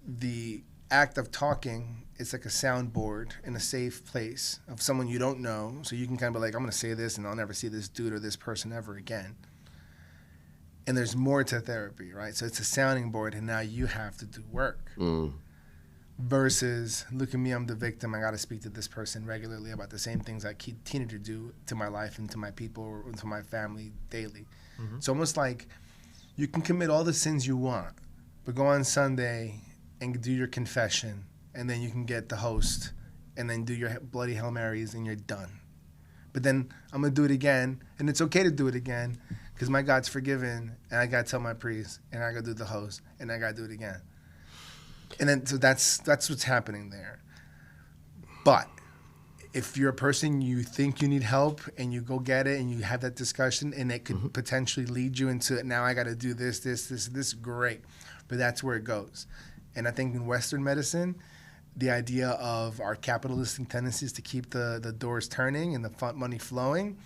The act of talking is like a soundboard in a safe place of someone you don't know, so you can kind of be like, I'm going to say this, and I'll never see this dude or this person ever again. And there's more to therapy, right? So it's a sounding board, and now you have to do work. Versus, look at me, I'm the victim. I got to speak to this person regularly about the same things I continue to do to my life and to my people or to my family daily. It's almost like you can commit all the sins you want, but go on Sunday and do your confession, and then you can get the host, and then do your bloody Hail Marys, and you're done. But then I'm going to do it again, and it's okay to do it again, because my God's forgiven, and I got to tell my priest, and I got to do the host, and I got to do it again. And then, so that's what's happening there. But if you're a person, you think you need help, and you go get it, and you have that discussion, and it could potentially lead you into, now I got to do this, great. But that's where it goes. And I think in Western medicine, the idea of our capitalistic tendencies to keep the doors turning and the money flowing,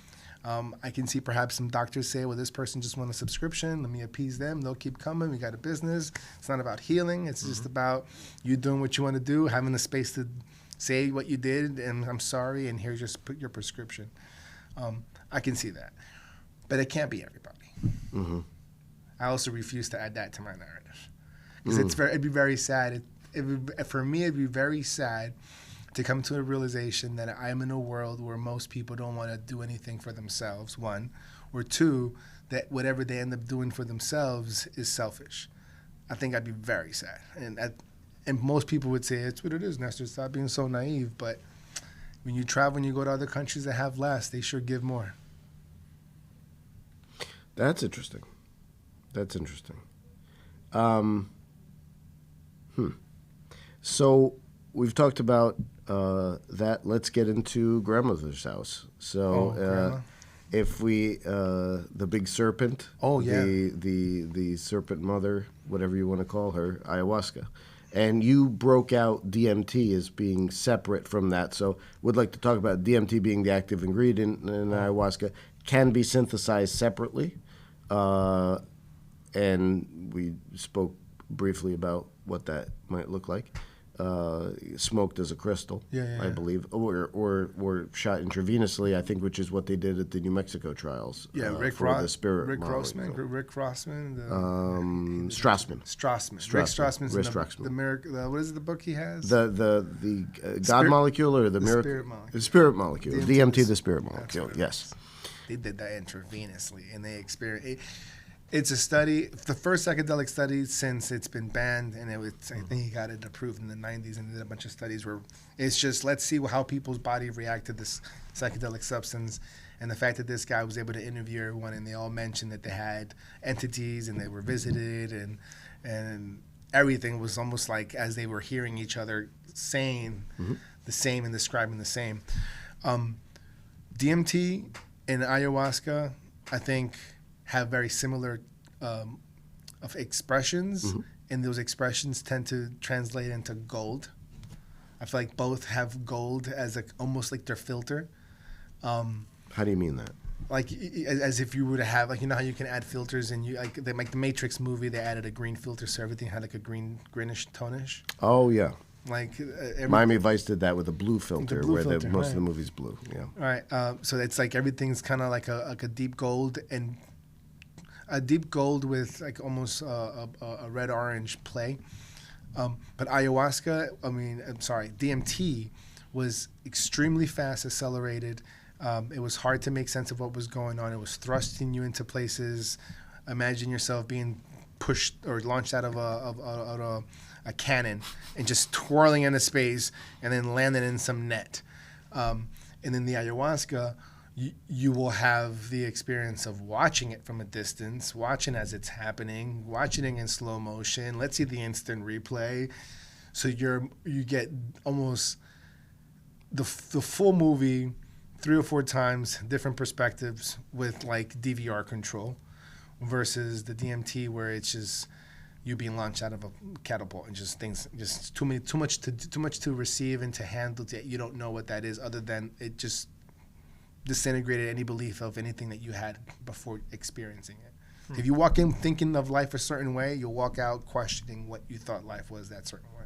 I can see perhaps some doctors say, well, this person just wants a subscription. Let me appease them. They'll keep coming. We got a business. It's not about healing. It's just about you doing what you want to do, having the space to say what you did, and I'm sorry, and here's just put your prescription. I can see that. But it can't be everybody. Mm-hmm. I also refuse to add that to my narrative. Because it'd be very sad. For me, it'd be very sad to come to a realization that I'm in a world where most people don't want to do anything for themselves, one. Or two, that whatever they end up doing for themselves is selfish. I think I'd be very sad. And most people would say, it's what it is, Nestor. Stop being so naive. But when you travel and you go to other countries that have less, they sure give more. That's interesting. So we've talked about that. Let's get into grandmother's house. So if we, the big serpent, the serpent mother, whatever you want to call her, ayahuasca. And you broke out DMT as being separate from that. So would like to talk about DMT being the active ingredient in ayahuasca, can be synthesized separately. And we spoke briefly about what that might look like. Smoked as a crystal, I believe, or shot intravenously, I think, which is what they did at the New Mexico trials. Rick Strassman. Strassman's what is the book he has? The God molecule or the miracle? The spirit molecule. DMT, the spirit molecule. Right. Yes. They did that intravenously, and they experienced. It's a study, the first psychedelic study since it's been banned, and I think he got it approved in the 90s and did a bunch of studies where it's just, let's see how people's body react to this psychedelic substance. And the fact that this guy was able to interview everyone, and they all mentioned that they had entities and they were visited, and everything was almost like as they were hearing each other saying the same and describing the same. DMT and ayahuasca, I think, have very similar of expressions, and those expressions tend to translate into gold. I feel like both have gold as almost like their filter. How do you mean that? Like as if you were to have, like, you know how you can add filters, and you like the Matrix movie, they added a green filter, so everything had like a greenish tonish. Oh yeah. Like Miami Vice did that with a blue filter, most of the movie's blue. Yeah. Right. So it's like everything's kind of like a deep gold, and a deep gold with like almost a red-orange play. But ayahuasca, DMT was extremely fast, accelerated. It was hard to make sense of what was going on. It was thrusting you into places. Imagine yourself being pushed or launched out of a cannon and just twirling into space and then landing in some net. And then the ayahuasca, you will have the experience of watching it from a distance, watching as it's happening, watching it in slow motion. Let's see the instant replay. So you get almost the full movie 3 or 4 times, different perspectives with like DVR control, versus the DMT where it's just you being launched out of a catapult and just things, just too much to receive and to handle. You don't know what that is, other than it just disintegrated any belief of anything that you had before experiencing it. If you walk in thinking of life a certain way, you'll walk out questioning what you thought life was that certain way.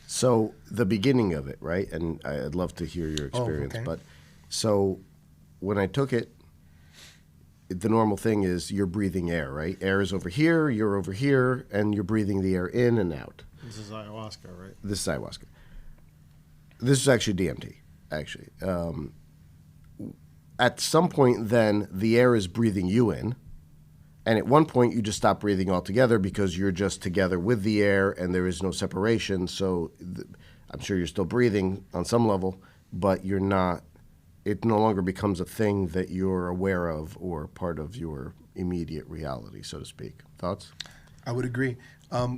So the beginning of it, right? And I'd love to hear your experience. But so when I took it, the normal thing is you're breathing air, right? Air is over here, you're over here, and you're breathing the air in and out. This is ayahuasca, right? This is ayahuasca. This is actually DMT, actually. At some point, then, the air is breathing you in. And at one point, you just stop breathing altogether because you're just together with the air and there is no separation. So I'm sure you're still breathing on some level, but you're not. It no longer becomes a thing that you're aware of or part of your immediate reality, so to speak. Thoughts? I would agree.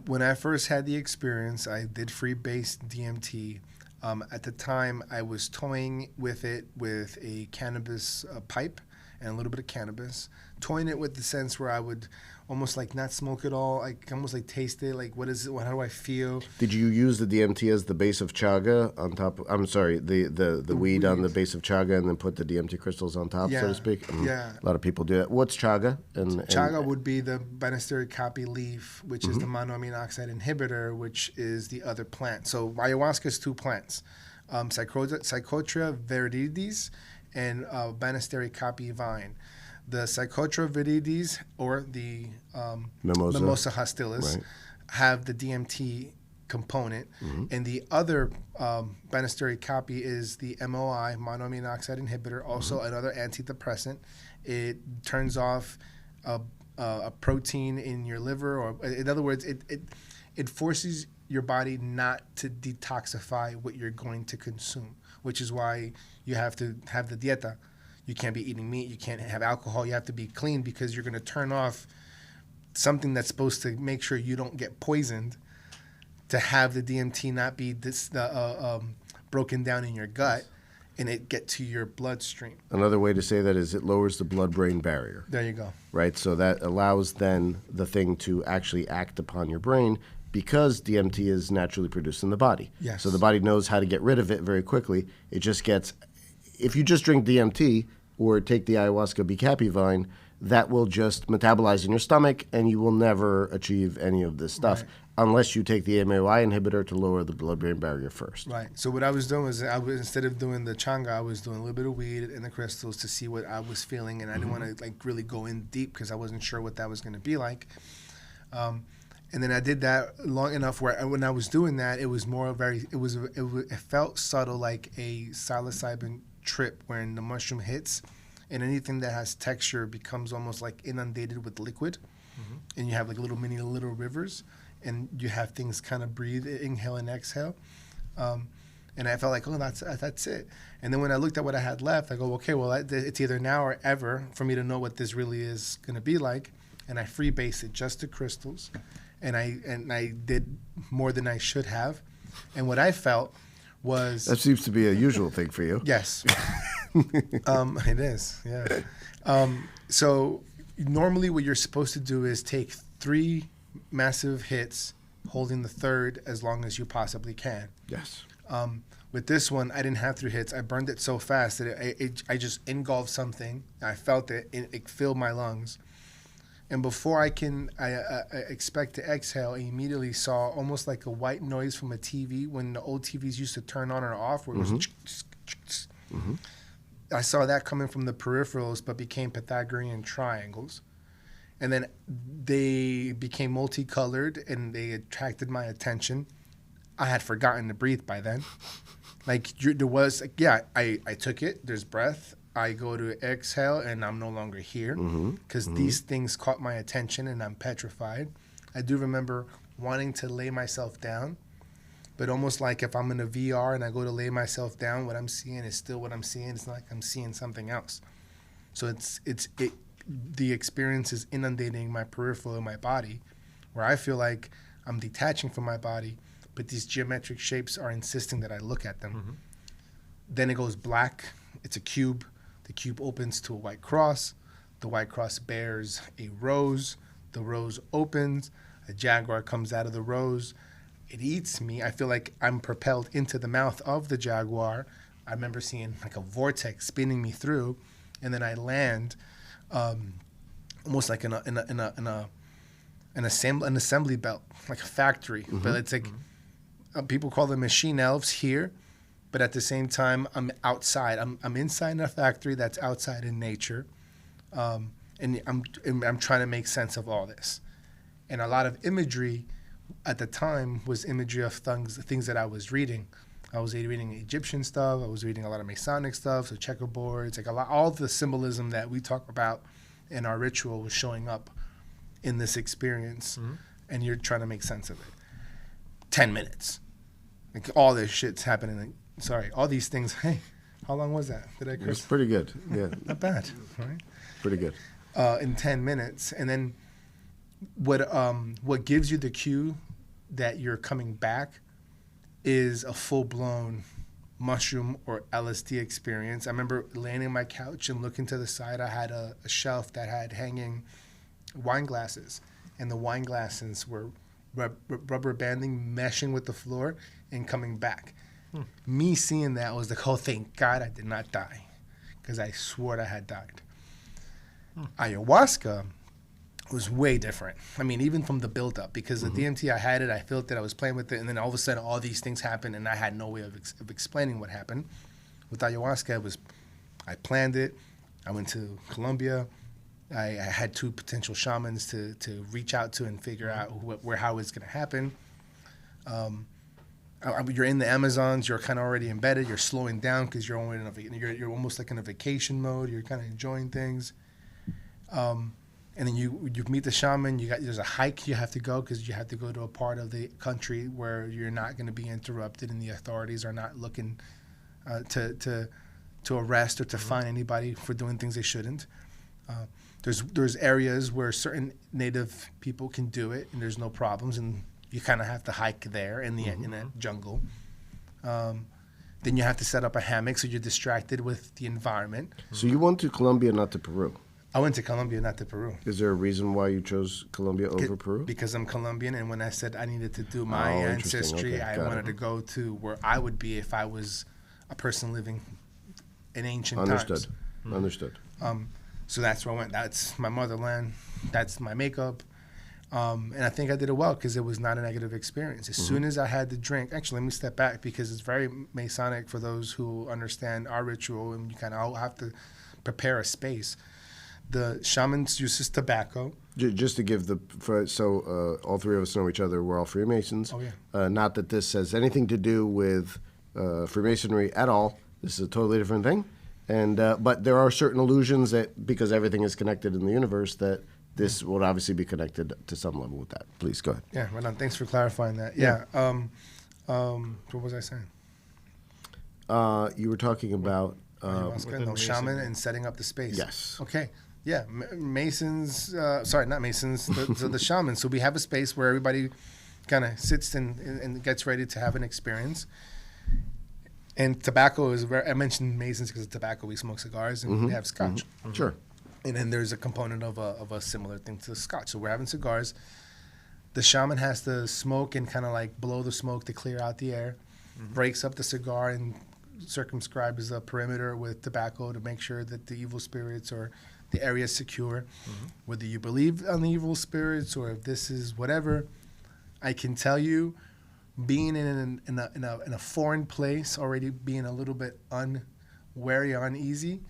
When I first had the experience, I did free-based DMT. At the time, I was toying with it with a cannabis pipe and a little bit of cannabis, toying it with the sense where I would almost like not smoke at all, like almost like taste it, like what is it, how do I feel? Did you use the DMT as the base of chaga on top? I'm sorry, the weed on the base of chaga, and then put the DMT crystals on top, so to speak? Yeah. A lot of people do that. What's chaga? Chaga would be the Banisteric copy leaf, which is the monoamine oxide inhibitor, which is the other plant. So ayahuasca is 2 plants, Psychotria viridis and Banisteric copy vine. The Psychotria viridis, or the Mimosa hostilis, have the DMT component, and the other Banisteric copy is the MOI, monoamine oxide inhibitor, also another antidepressant. It turns off a protein in your liver, or in other words, it forces your body not to detoxify what you're going to consume, which is why you have to have the dieta. You can't be eating meat. You can't have alcohol. You have to be clean, because you're going to turn off something that's supposed to make sure you don't get poisoned, to have the DMT not be broken down in your gut and it get to your bloodstream. Another way to say that is it lowers the blood-brain barrier. There you go. Right? So that allows then the thing to actually act upon your brain, because DMT is naturally produced in the body. Yes. So the body knows how to get rid of it very quickly. It just gets... If you just drink DMT or take the ayahuasca B-Cappy vine, that will just metabolize in your stomach, and you will never achieve any of this stuff unless you take the MAOI inhibitor to lower the blood-brain barrier first. Right. So what I was doing was, instead of doing the changa, I was doing a little bit of weed and the crystals to see what I was feeling, and I didn't want to like really go in deep because I wasn't sure what that was going to be like. And then I did that long enough where when I was doing that, it was more it felt subtle, like a psilocybin trip, wherein the mushroom hits and anything that has texture becomes almost like inundated with liquid, and you have like little rivers, and you have things kind of breathe, inhale and exhale, and I felt like, oh, that's it. And then when I looked at what I had left, I go, okay, well, it's either now or ever for me to know what this really is going to be like, and I freebase it just to crystals, and I did more than I should have, and what I felt was... That seems to be a usual thing for you. Yes. It is, yeah. So normally what you're supposed to do is take 3 massive hits, holding the third as long as you possibly can. Yes. With this one, I didn't have 3 hits. I burned it so fast that I just engulfed something. I felt it. It filled my lungs. And before I expect to exhale, I immediately saw almost like a white noise from a TV when the old TVs used to turn on or off, where it was I saw that coming from the peripherals, but became Pythagorean triangles. And then they became multicolored, and they attracted my attention. I had forgotten to breathe by then. Like, there was, like, yeah, I took it. There's breath. I go to exhale, and I'm no longer here because these things caught my attention, and I'm petrified. I do remember wanting to lay myself down, but almost like if I'm in a VR and I go to lay myself down, what I'm seeing is still what I'm seeing. It's not like I'm seeing something else. So the experience is inundating my peripheral and my body, where I feel like I'm detaching from my body, but these geometric shapes are insisting that I look at them. Then it goes black. It's a cube. The cube opens to a white cross. The white cross bears a rose. The rose opens. A jaguar comes out of the rose. It eats me. I feel like I'm propelled into the mouth of the jaguar. I remember seeing like a vortex spinning me through, and then I land almost like in an assembly belt, like a factory. But it's like people call them machine elves here. But at the same time, I'm outside. I'm inside a factory that's outside in nature, and I'm trying to make sense of all this. And a lot of imagery at the time was imagery of things that I was reading. I was reading Egyptian stuff. I was reading a lot of Masonic stuff, so checkerboards, like all the symbolism that we talk about in our ritual was showing up in this experience, and you're trying to make sense of it. 10 minutes, like all this shit's happening. Like, sorry, all these things. Hey, how long was that? Did I curse? It was pretty good. Yeah. Not bad, right? Pretty good. In 10 minutes. And then what gives you the cue that you're coming back is a full-blown mushroom or LSD experience. I remember laying on my couch and looking to the side. I had a shelf that had hanging wine glasses, and the wine glasses were rubber banding, meshing with the floor and coming back. Me seeing that was like, oh, thank God I did not die, because I swore I had died. Ayahuasca was way different. I mean, even from the build-up, because the DMT, I had it, I felt it, I was playing with it, and then all of a sudden all these things happened, and I had no way of explaining what happened. With ayahuasca, I planned it. I went to Colombia. I had 2 potential shamans to reach out to and figure out how it's going to happen. You're in the Amazons. You're kind of already embedded. You're slowing down because you're almost like in a vacation mode. You're kind of enjoying things. And then you meet the shaman. There's a hike you have to go, because you have to go to a part of the country where you're not going to be interrupted, and the authorities are not looking to arrest or to fine anybody for doing things they shouldn't. There's areas where certain native people can do it, and there's no problems, and you kind of have to hike there in the jungle. Then you have to set up a hammock so you're distracted with the environment. So you went to Colombia, not to Peru? I went to Colombia, not to Peru. Is there a reason why you chose Colombia over Peru? Because I'm Colombian, and when I said I needed to do my ancestry, I wanted to go to where I would be if I was a person living in ancient times. Understood. So that's where I went. That's my motherland. That's my makeup. And I think I did it well, because it was not a negative experience. As soon as I had the drink, actually, let me step back, because it's very Masonic for those who understand our ritual, and you kind of have to prepare a space. The shamans uses tobacco. Just to give all 3 of us know each other. We're all Freemasons. Oh, yeah. Not that this has anything to do with Freemasonry at all. This is a totally different thing. And but there are certain illusions that, because everything is connected in the universe, that this would obviously be connected to some level with that. Please go ahead. Yeah, right on. Thanks for clarifying that. Yeah. What was I saying? You were talking about shaman and setting up the space. Yes. Okay. Yeah, Masons. Sorry, not Masons. The shamans. So we have a space where everybody kind of sits and gets ready to have an experience. And tobacco is I mentioned Masons because of tobacco. We smoke cigars and we have scotch. Sure. And then there's a component of a similar thing to the scotch. So we're having cigars. The shaman has to smoke and kind of like blow the smoke to clear out the air, breaks up the cigar and circumscribes the perimeter with tobacco to make sure that the evil spirits or the area is secure. Whether you believe on the evil spirits or if this is whatever, I can tell you, being in a foreign place, already being a little bit unwary or uneasy,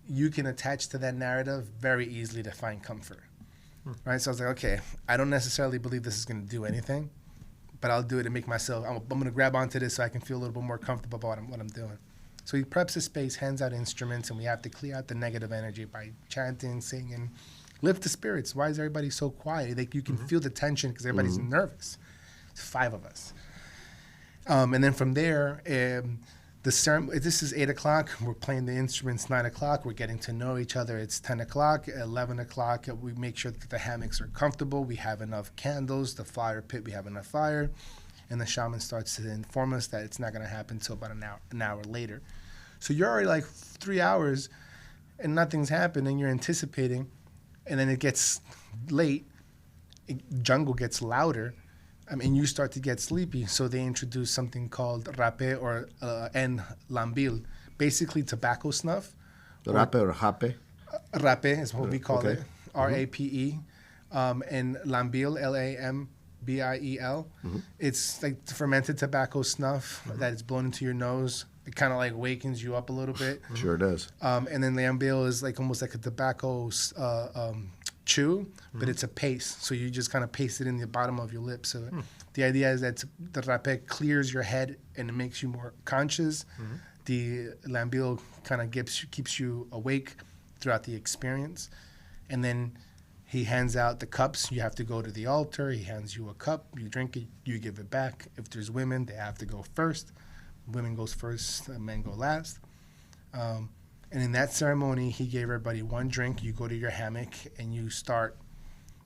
you can attach to that narrative very easily to find comfort. Right? So I was like, okay, I don't necessarily believe this is going to do anything, but I'll do it to make myself, I'm going to grab onto this so I can feel a little bit more comfortable about what I'm doing. So he preps the space, hands out instruments, and we have to clear out the negative energy by chanting, singing, lift the spirits. Why is everybody so quiet? Like, you can feel the tension because everybody's nervous. It's 5 of us. And then from there, the ceremony, this is 8 o'clock. We're playing the instruments 9 o'clock. We're getting to know each other. It's 10 o'clock. 11 o'clock, we make sure that the hammocks are comfortable. We have enough candles. The fire pit, we have enough fire. And the shaman starts to inform us that it's not going to happen until about an hour later. So you're already like 3 hours and nothing's happened and you're anticipating. And then it gets late. Jungle gets louder. And you start to get sleepy. So they introduce something called rapé or en lambil, basically tobacco snuff. Rapé or jape? Rapé is what we call it, R-A-P-E. And lambil, L-A-M-B-I-E-L. It's like fermented tobacco snuff that is blown into your nose. It kind of like wakens you up a little bit. Sure it does. And then lambil is like almost like a tobacco chew, but it's a paste. So you just kind of paste it in the bottom of your lips. So the idea is that the rapé clears your head and it makes you more conscious. The lambil kind of keeps you awake throughout the experience. And then he hands out the cups. You have to go to the altar. He hands you a cup. You drink it. You give it back. If there's women, they have to go first. Women goes first. Men go last. And in that ceremony, he gave everybody one drink. You go to your hammock and you start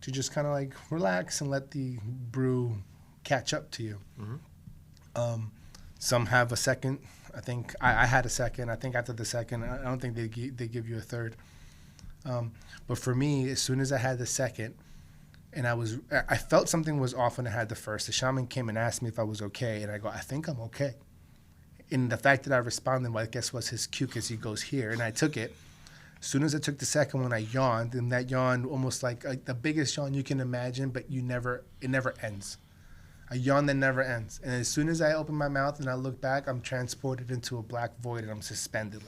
to just kind of like relax and let the brew catch up to you. Some have a second I think I had a second. I think after the second, I don't think they give you a third. But for me, as soon as I had the second, and I felt something was off when I had the first. The shaman came and asked me if I was okay, and I go, I think I'm okay. And the fact that I responded, well, I guess was his cue because he goes here, and I took it. As soon as I took the second one, I yawned, and that yawn almost like the biggest yawn you can imagine, but it never ends. A yawn that never ends. And as soon as I open my mouth and I look back, I'm transported into a black void, and I'm suspended,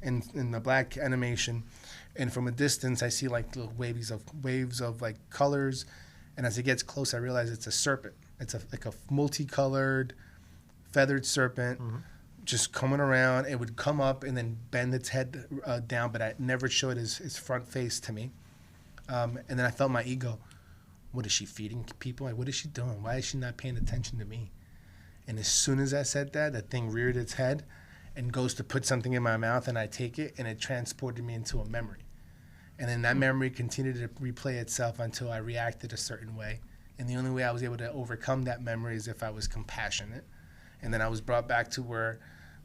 in the black animation. And from a distance, I see like little waves of like colors. And as it gets close, I realize it's a serpent. It's like a multicolored, feathered serpent just coming around. It would come up and then bend its head down, but I never showed his front face to me. And then I felt my ego. What is she feeding people? Like, what is she doing? Why is she not paying attention to me? And as soon as I said that thing reared its head and goes to put something in my mouth, and I take it, and it transported me into a memory. And then that memory continued to replay itself until I reacted a certain way. And the only way I was able to overcome that memory is if I was compassionate. And then I was brought back to where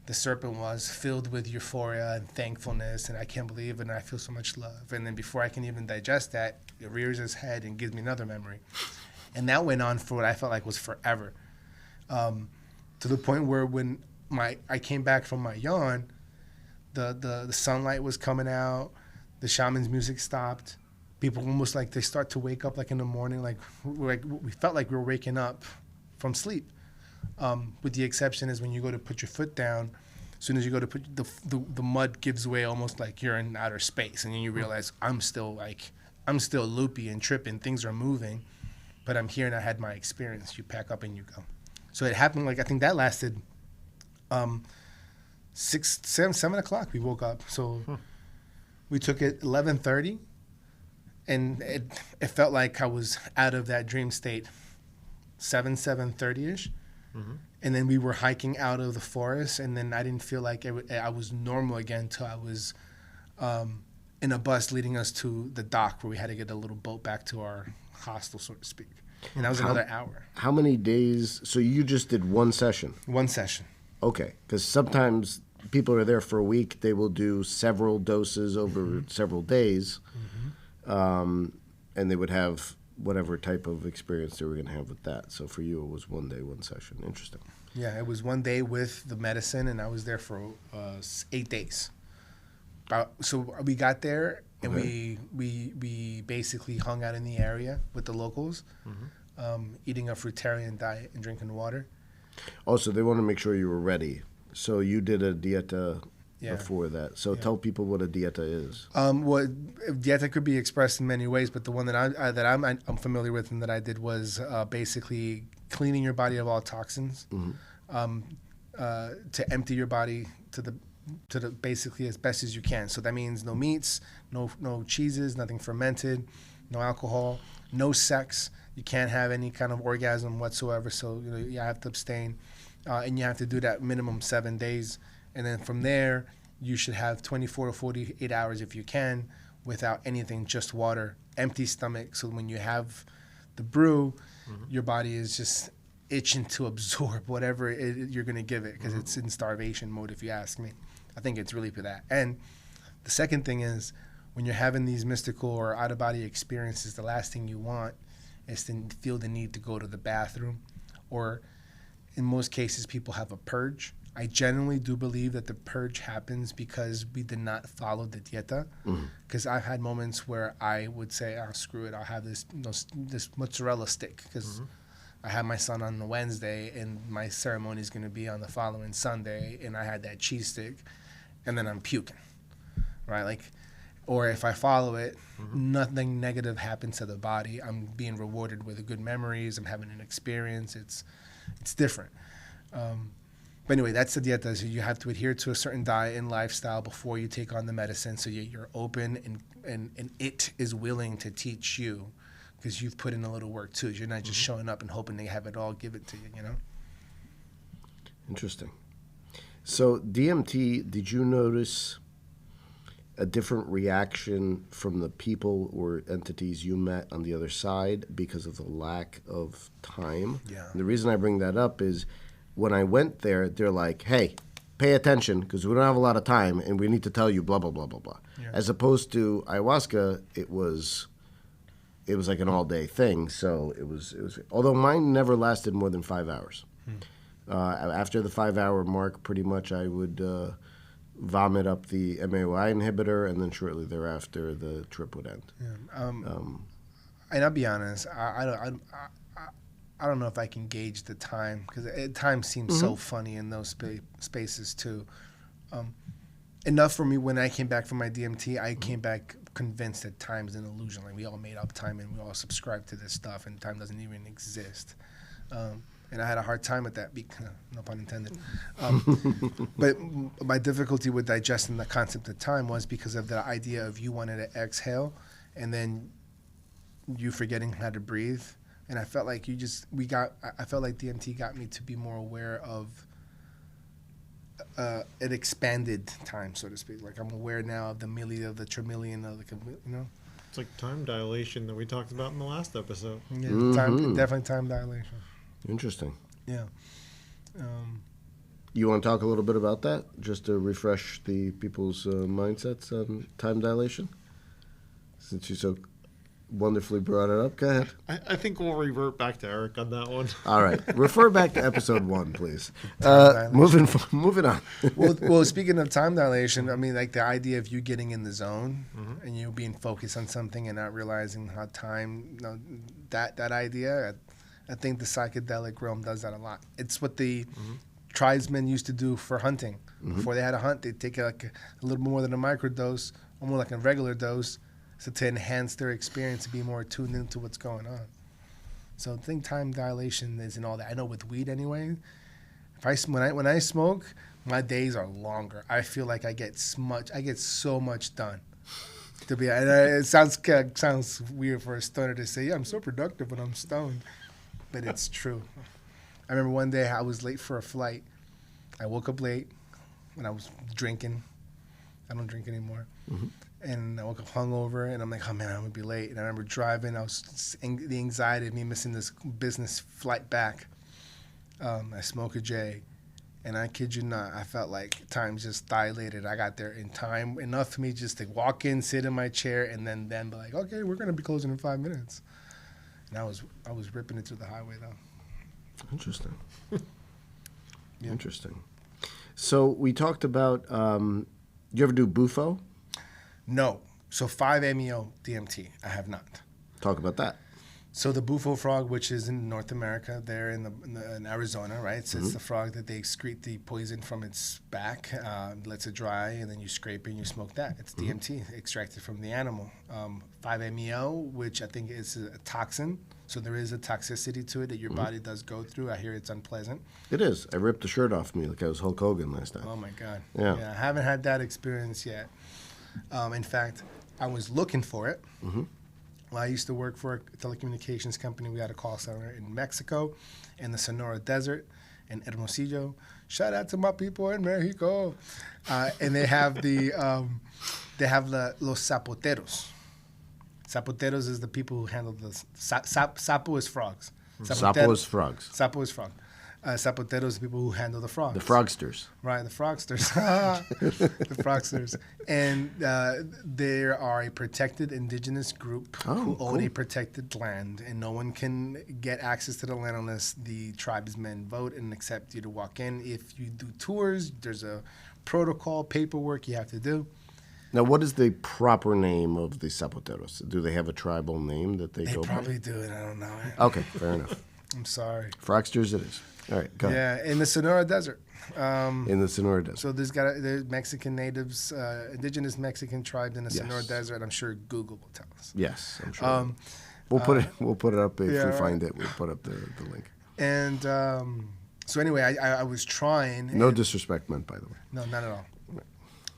the serpent was, filled with euphoria and thankfulness, and I can't believe it, and I feel so much love. And then before I can even digest that, it rears its head and gives me another memory. And that went on for what I felt like was forever. To the point where when I came back from my yawn, the sunlight was coming out, the shaman's music stopped. People almost like they start to wake up like in the morning, like we felt like we were waking up from sleep. With the exception is when you go to put your foot down, as soon as you go to put the mud gives way almost like you're in outer space, and then you realize I'm still loopy and tripping, things are moving, but I'm here and I had my experience. You pack up and you go. So it happened like I think that lasted 7 o'clock we woke up. So we took it 11:30, and it felt like I was out of that dream state 7:30ish. And then we were hiking out of the forest, and then I didn't feel like I was normal again until I was in a bus leading us to the dock where we had to get a little boat back to our hostel, so to speak. And that was another hour. How many days? So you just did one session? One session. Okay, because sometimes people are there for a week. They will do several doses over several days, and they would have whatever type of experience they were going to have with that. So for you, it was 1 day, one session. Interesting. Yeah, it was 1 day with the medicine, and I was there for 8 days. So we got there, and we basically hung out in the area with the locals, eating a fruitarian diet and drinking water. Also, they want to make sure you were ready. So you did a dieta before that. So tell people what a dieta is. Well, dieta could be expressed in many ways, but the one that I'm familiar with and that I did was basically cleaning your body of all toxins, to empty your body to the basically as best as you can. So that means no meats, no cheeses, nothing fermented, no alcohol, no sex. You can't have any kind of orgasm whatsoever. So you have to abstain, and you have to do that minimum 7 days. And then from there, you should have 24 to 48 hours if you can without anything, just water, empty stomach. So when you have the brew, your body is just itching to absorb whatever you're going to give it because it's in starvation mode, if you ask me. I think it's really for that. And the second thing is when you're having these mystical or out-of-body experiences, the last thing you want is to feel the need to go to the bathroom, or in most cases, people have a purge. I genuinely do believe that the purge happens because we did not follow the dieta. Because I've had moments where I would say, "Oh, screw it! I'll have this mozzarella stick because I had my son on the Wednesday and my ceremony is going to be on the following Sunday, and I had that cheese stick, and then I'm puking, right? Like, or if I follow it, nothing negative happens to the body. I'm being rewarded with good memories. I'm having an experience. It's different." But anyway, that's the dieta. So you have to adhere to a certain diet and lifestyle before you take on the medicine. So you're open and it is willing to teach you because you've put in a little work too. You're not just showing up and hoping they have it all give it to you, Interesting. So DMT, did you notice a different reaction from the people or entities you met on the other side because of the lack of time? Yeah. And the reason I bring that up is when I went there, they're like, hey, pay attention because we don't have a lot of time and we need to tell you blah, blah, blah, blah, blah. Yeah. As opposed to ayahuasca, it was like an all-day thing. So it was. Although mine never lasted more than 5 hours. After the 5-hour mark, pretty much I would vomit up the MAOI inhibitor, and then shortly thereafter the trip would end. Yeah. And I'll be honest, I don't know if I can gauge the time because time seems so funny in those spaces too. Enough for me when I came back from my DMT, I came back convinced that time is an illusion. Like we all made up time and we all subscribe to this stuff, and time doesn't even exist. And I had a hard time with that, no pun intended. But my difficulty with digesting the concept of time was because of the idea of you wanted to exhale and then you forgetting how to breathe. And I felt like I felt like DMT got me to be more aware of an expanded time, so to speak. Like I'm aware now of the million, of the trillion, of the, It's like time dilation that we talked about in the last episode. Yeah, definitely time dilation. Interesting. Yeah. You want to talk a little bit about that, just to refresh the people's mindsets on time dilation? Since you so wonderfully brought it up, go ahead. I think we'll revert back to Eric on that one. All right. Refer back to episode 1, please. Moving on. well, speaking of time dilation, I mean, like the idea of you getting in the zone and you being focused on something and not realizing how time, that idea, I think the psychedelic realm does that a lot. It's what the tribesmen used to do for hunting. Before they had a hunt, they'd take like a little more than a microdose, almost like a regular dose, so to enhance their experience and be more tuned into what's going on. So I think time dilation isn't all that. I know with weed anyway, when I smoke, my days are longer. I feel like I get so much done. It sounds weird for a stoner to say, yeah, I'm so productive when I'm stoned. But it's true. I remember one day I was late for a flight. I woke up late and I was drinking. I don't drink anymore. And I woke up hungover and I'm like, oh man, I'm gonna be late. And I remember driving. The anxiety of me missing this business flight back. I smoke a J, and I kid you not, I felt like time just dilated. I got there in time enough for me just to walk in, sit in my chair, and then be like, okay, we're gonna be closing in 5 minutes. And I was ripping it through the highway though. Interesting. Yeah. Interesting. So we talked about. You ever do Bufo? No. So 5-MeO DMT, I have not. Talk about that. So the bufo frog, which is in North America, there in Arizona, right? So it's the frog that they excrete the poison from its back, lets it dry, and then you scrape it and you smoke that. It's DMT extracted from the animal. 5-MeO, which I think is a toxin. So there is a toxicity to it that your body does go through. I hear it's unpleasant. It is. I ripped the shirt off me like I was Hulk Hogan last time. Oh, my God. Yeah. I haven't had that experience yet. In fact, I was looking for it. Well, I used to work for a telecommunications company. We had a call center in Mexico, in the Sonora Desert, in Hermosillo. Shout out to my people in Mexico. And they have los zapoteros. Zapoteros is the people who handle the sapo is frogs. Sapo is frogs. Sapo is frog. Zapoteros is the people who handle the frogs. The frogsters. Right, the frogsters. The frogsters. And they are a protected indigenous group who own a protected land, and no one can get access to the land unless the tribesmen vote and accept you to walk in. If you do tours, there's a protocol, paperwork you have to do. Now, what is the proper name of the Zapoteros? Do they have a tribal name that they go by? They probably do it. I don't know. Okay, fair enough. I'm sorry. Frogsters it is. All right, go ahead. Yeah, in the Sonora Desert. In the Sonora Desert. So there's Mexican natives, indigenous Mexican tribes in the Sonora Desert. I'm sure Google will tell us. Yes, I'm sure. We'll put it up if we find it. We'll put up the link. And so anyway, I was trying. No disrespect meant, by the way. No, not at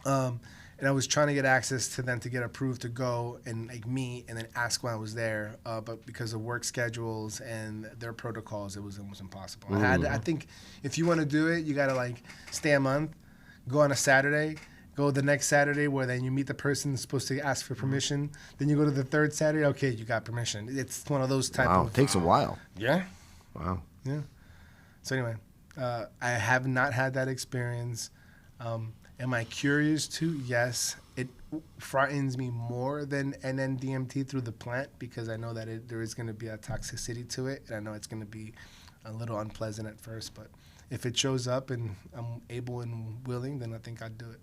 all. And I was trying to get access to them to get approved to go and like meet and then ask when I was there. But because of work schedules and their protocols, it was almost impossible. I think if you want to do it, you got to like stay a month, go on a Saturday, go the next Saturday where then you meet the person that's supposed to ask for permission. Then you go to the third Saturday. Okay, you got permission. It's one of those type of. Wow, it takes a while. Yeah. Wow. Yeah. So anyway, I have not had that experience. Am I curious to? Yes. It frightens me more than NN-DMT through the plant because I know that there is going to be a toxicity to it, and I know it's going to be a little unpleasant at first. But if it shows up and I'm able and willing, then I think I'd do it.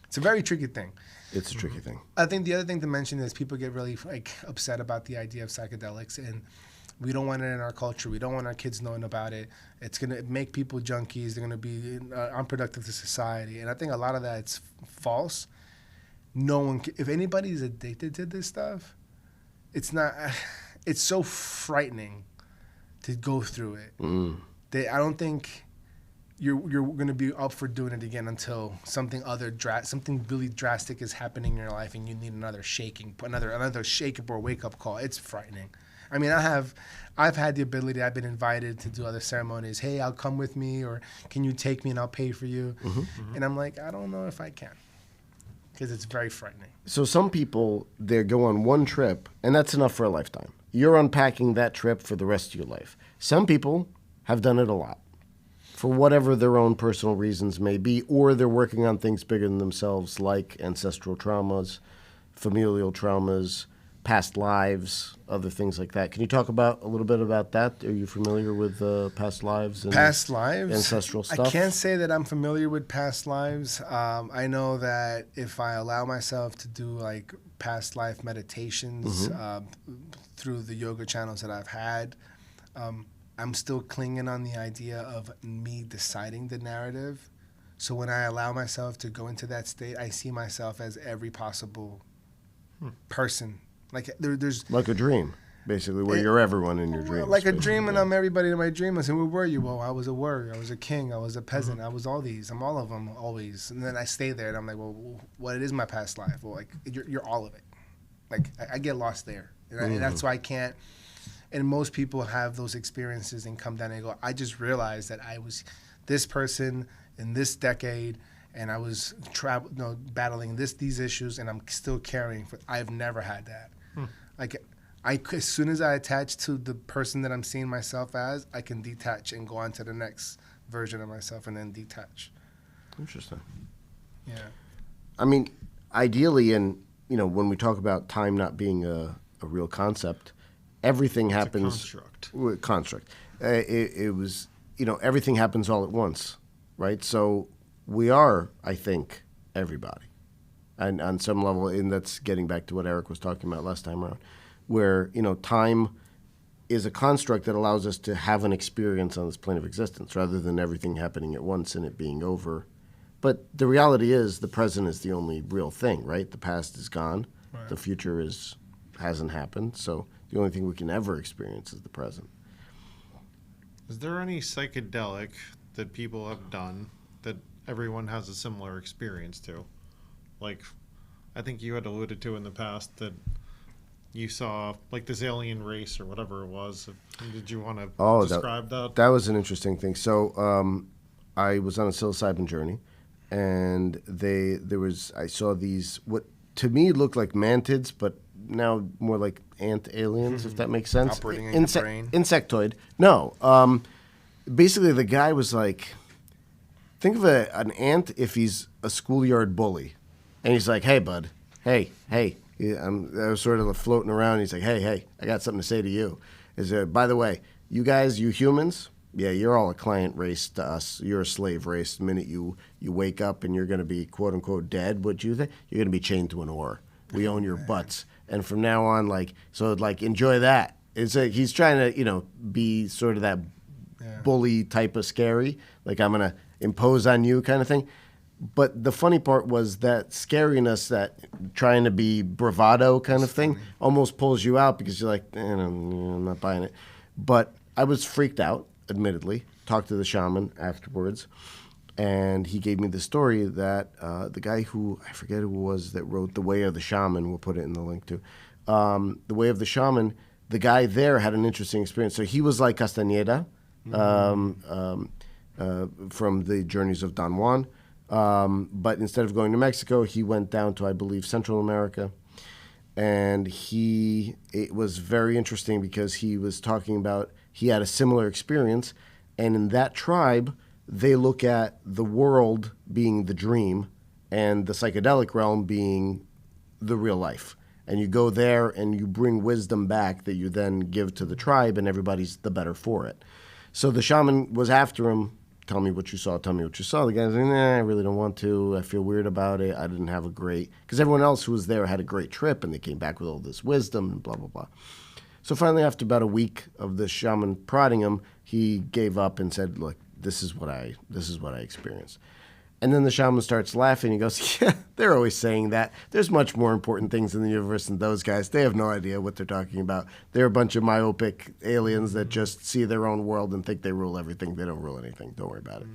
It's a very tricky thing. It's a tricky thing. I think the other thing to mention is people get really upset about the idea of psychedelics, and we don't want it in our culture. We don't want our kids knowing about it. It's going to make people junkies. They're going to be unproductive to society. And I think a lot of that's false. No one, if anybody's addicted to this stuff, it's so frightening to go through it. I don't think you're going to be up for doing it again until something really drastic is happening in your life and you need another shake or wake up call. It's frightening. I mean, I've had the ability. I've been invited to do other ceremonies. Hey, I'll come with me, or can you take me and I'll pay for you? And I'm like, I don't know if I can, because it's very frightening. So some people, they go on one trip, and that's enough for a lifetime. You're unpacking that trip for the rest of your life. Some people have done it a lot, for whatever their own personal reasons may be, or they're working on things bigger than themselves, like ancestral traumas, familial traumas, past lives, other things like that. Can you talk a little bit about that? Are you familiar with past lives? And past lives? Ancestral stuff? I can't say that I'm familiar with past lives. I know that if I allow myself to do like past life meditations through the yoga channels that I've had, I'm still clinging on the idea of me deciding the narrative. So when I allow myself to go into that state, I see myself as every possible person. Like there's like a dream, basically, where you're everyone in your dreams. Like a dream, and I'm everybody in my dream. I say, where were you? Well, I was a warrior. I was a king. I was a peasant. I was all these. I'm all of them always. And then I stay there, and I'm like, well, what is my past life? Well, like you're all of it. Like I get lost there, and that's why I can't. And most people have those experiences and come down and go, I just realized that I was this person in this decade, and I was battling these issues, and I'm still carrying. I've never had that. Like, as soon as I attach to the person that I'm seeing myself as, I can detach and go on to the next version of myself, and then detach. Interesting. Yeah. I mean, ideally, and when we talk about time not being a real concept, everything happens. A construct. It was, everything happens all at once, right? So we are, I think, everybody. And on some level, and that's getting back to what Eric was talking about last time around, where, time is a construct that allows us to have an experience on this plane of existence rather than everything happening at once and it being over. But the reality is the present is the only real thing, right? The past is gone. Right. The future hasn't happened. So the only thing we can ever experience is the present. Is there any psychedelic that people have done that everyone has a similar experience to? Like, I think you had alluded to in the past that you saw, like, this alien race or whatever it was. Did you want to describe that? That was an interesting thing. So I was on a psilocybin journey, and I saw these, what to me looked like mantids, but now more like ant aliens, if that makes sense. Operating in your brain. Insectoid. No. Basically, the guy was like, think of an ant if he's a schoolyard bully. And he's like, hey, bud, hey. I was sort of floating around. He's like, hey, I got something to say to you. By the way, you guys, you humans, yeah, you're all a client race to us. You're a slave race. The minute you wake up and you're going to be, quote, unquote, dead, what you think? You're going to be chained to an oar. We own your butts. And from now on, enjoy that. It's like he's trying to, be sort of that bully type of scary. Like, I'm going to impose on you kind of thing. But the funny part was that scariness, that trying to be bravado kind of thing, almost pulls you out because you're like, I'm not buying it. But I was freaked out, admittedly. Talked to the shaman afterwards, and he gave me the story that the guy who, I forget who it was, that wrote The Way of the Shaman, we'll put it in the link too, The Way of the Shaman, the guy there had an interesting experience. So he was like Castañeda from the Journeys of Don Juan. But instead of going to Mexico, he went down to, I believe, Central America. And it was very interesting because he was talking about, he had a similar experience. And in that tribe, they look at the world being the dream and the psychedelic realm being the real life. And you go there and you bring wisdom back that you then give to the tribe, and everybody's the better for it. So the shaman was after him. Tell me what you saw. Tell me what you saw. The guy's like, nah, I really don't want to. I feel weird about it. I didn't have a great... Because everyone else who was there had a great trip, and they came back with all this wisdom and blah, blah, blah. So finally, after about a week of the shaman prodding him, he gave up and said, look, this is what I experienced. And then the shaman starts laughing. He goes, yeah, they're always saying that. There's much more important things in the universe than those guys. They have no idea what they're talking about. They're a bunch of myopic aliens that just see their own world and think they rule everything. They don't rule anything. Don't worry about it.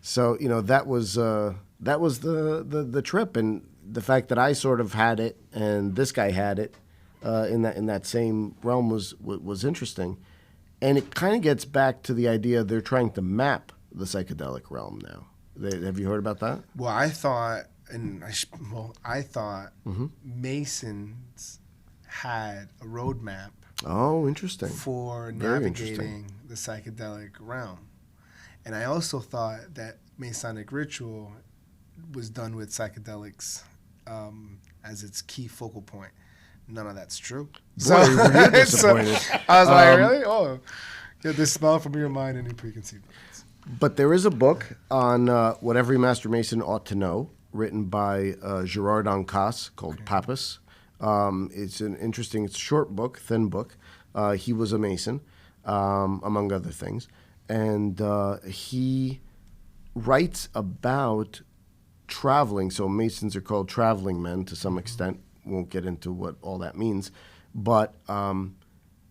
So, that was the trip. And the fact that I sort of had it and this guy had it in that same realm was interesting. And it kind of gets back to the idea they're trying to map the psychedelic realm now. Have you heard about that? Well, I thought Masons had a roadmap. Oh, interesting. For Very navigating the psychedelic realm. And I also thought that Masonic ritual was done with psychedelics as its key focal point. None of that's true. Boy, you're disappointed. I was like, really? Oh, get this smell from your mind and your preconceived thoughts. But there is a book on what every Master Mason ought to know, written by Gerard Ancas, called Pappas. It's it's a short book, thin book. He was a Mason, among other things. And he writes about traveling. So Masons are called traveling men to some extent. Won't get into what all that means. But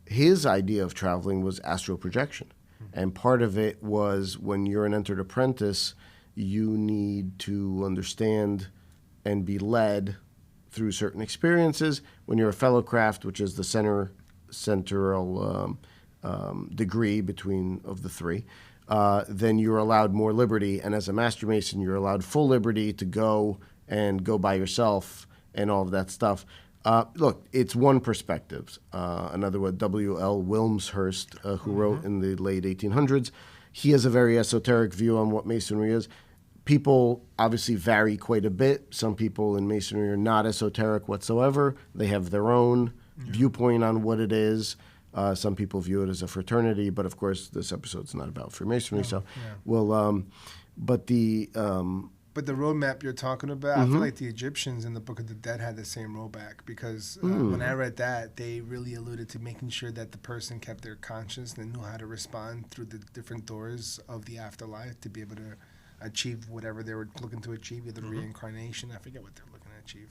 his idea of traveling was astral projection. And part of it was when you're an entered apprentice, you need to understand and be led through certain experiences. When you're a fellow craft, which is the central degree of the three, then you're allowed more liberty. And as a Master Mason, you're allowed full liberty to go by yourself and all of that stuff. Look, it's one perspective. Another one, W.L. Wilmshurst, who wrote in the late 1800s, he has a very esoteric view on what Masonry is. People obviously vary quite a bit. Some people in Masonry are not esoteric whatsoever. They have their own viewpoint on what it is. Some people view it as a fraternity, but of course this episode's not about Freemasonry. But the roadmap you're talking about, I feel like the Egyptians in the Book of the Dead had the same roadmap because when I read that, they really alluded to making sure that the person kept their conscience and knew how to respond through the different doors of the afterlife to be able to achieve whatever they were looking to achieve, either reincarnation. I forget what they're looking to achieve.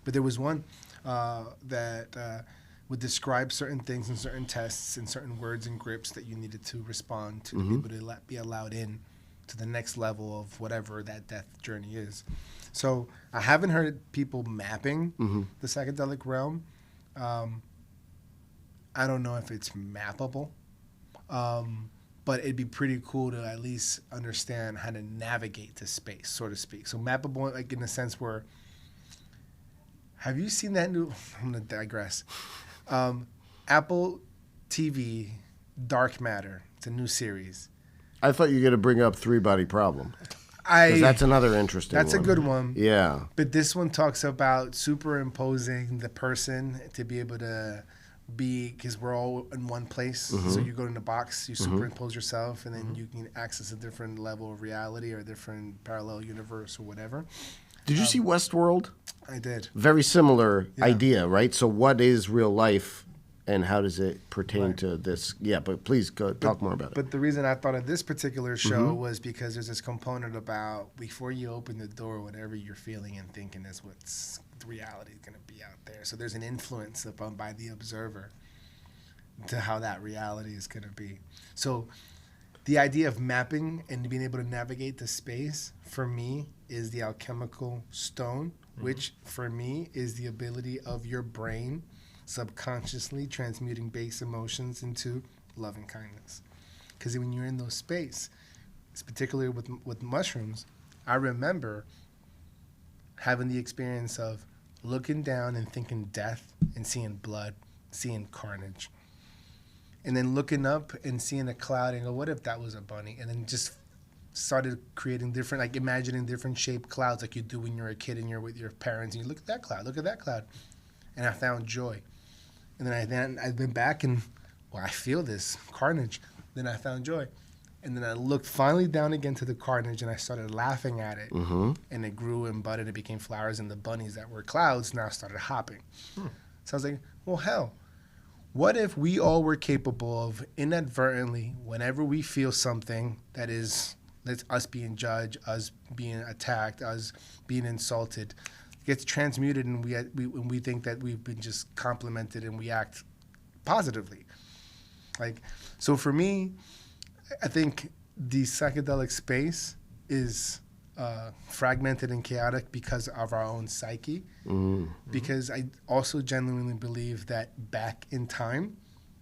But there was one that would describe certain things and certain tests and certain words and grips that you needed to respond to be able to be allowed in to the next level of whatever that death journey is. So I haven't heard people mapping the psychedelic realm. I don't know if it's mappable, but it'd be pretty cool to at least understand how to navigate the space, so to speak. So mappable, like in the sense where, have you seen that new, I'm gonna digress. Apple TV, Dark Matter, it's a new series. I thought you were going to bring up Three-Body Problem. Because that's another interesting one. That's a good one. Yeah. But this one talks about superimposing the person to be able to be, because we're all in one place. So you go in the box, you superimpose yourself, and then you can access a different level of reality or a different parallel universe or whatever. Did you see Westworld? I did. Very similar idea, right? So what is real life and how does it pertain to this? Yeah, but please talk more about it. But the reason I thought of this particular show was because there's this component about before you open the door, whatever you're feeling and thinking is what's the reality is going to be out there. So there's an influence upon by the observer to how that reality is going to be. So the idea of mapping and being able to navigate the space, for me, is the alchemical stone, which for me is the ability of your brain subconsciously transmuting base emotions into love and kindness. Because when you're in those space, particularly with mushrooms, I remember having the experience of looking down and thinking death and seeing blood, seeing carnage. and then looking up and seeing a cloud and go, what if that was a bunny? And then just started creating different, like imagining different shaped clouds like you do when you're a kid and you're with your parents and you look at that cloud, look at that cloud. And I found joy. And then I went back and, well, I feel this carnage. Then I found joy. And then I looked finally down again to the carnage and I started laughing at it. Mm-hmm. And it grew and budded, it became flowers, and the bunnies that were clouds now started hopping. So I was like, well, hell, what if we all were capable of inadvertently, whenever we feel something that is, that's us being judged, us being attacked, us being insulted, gets transmuted and we think that we've been just complimented and we act positively. Like, so for me, I think the psychedelic space is fragmented and chaotic because of our own psyche. Mm-hmm. Because I also genuinely believe that back in time,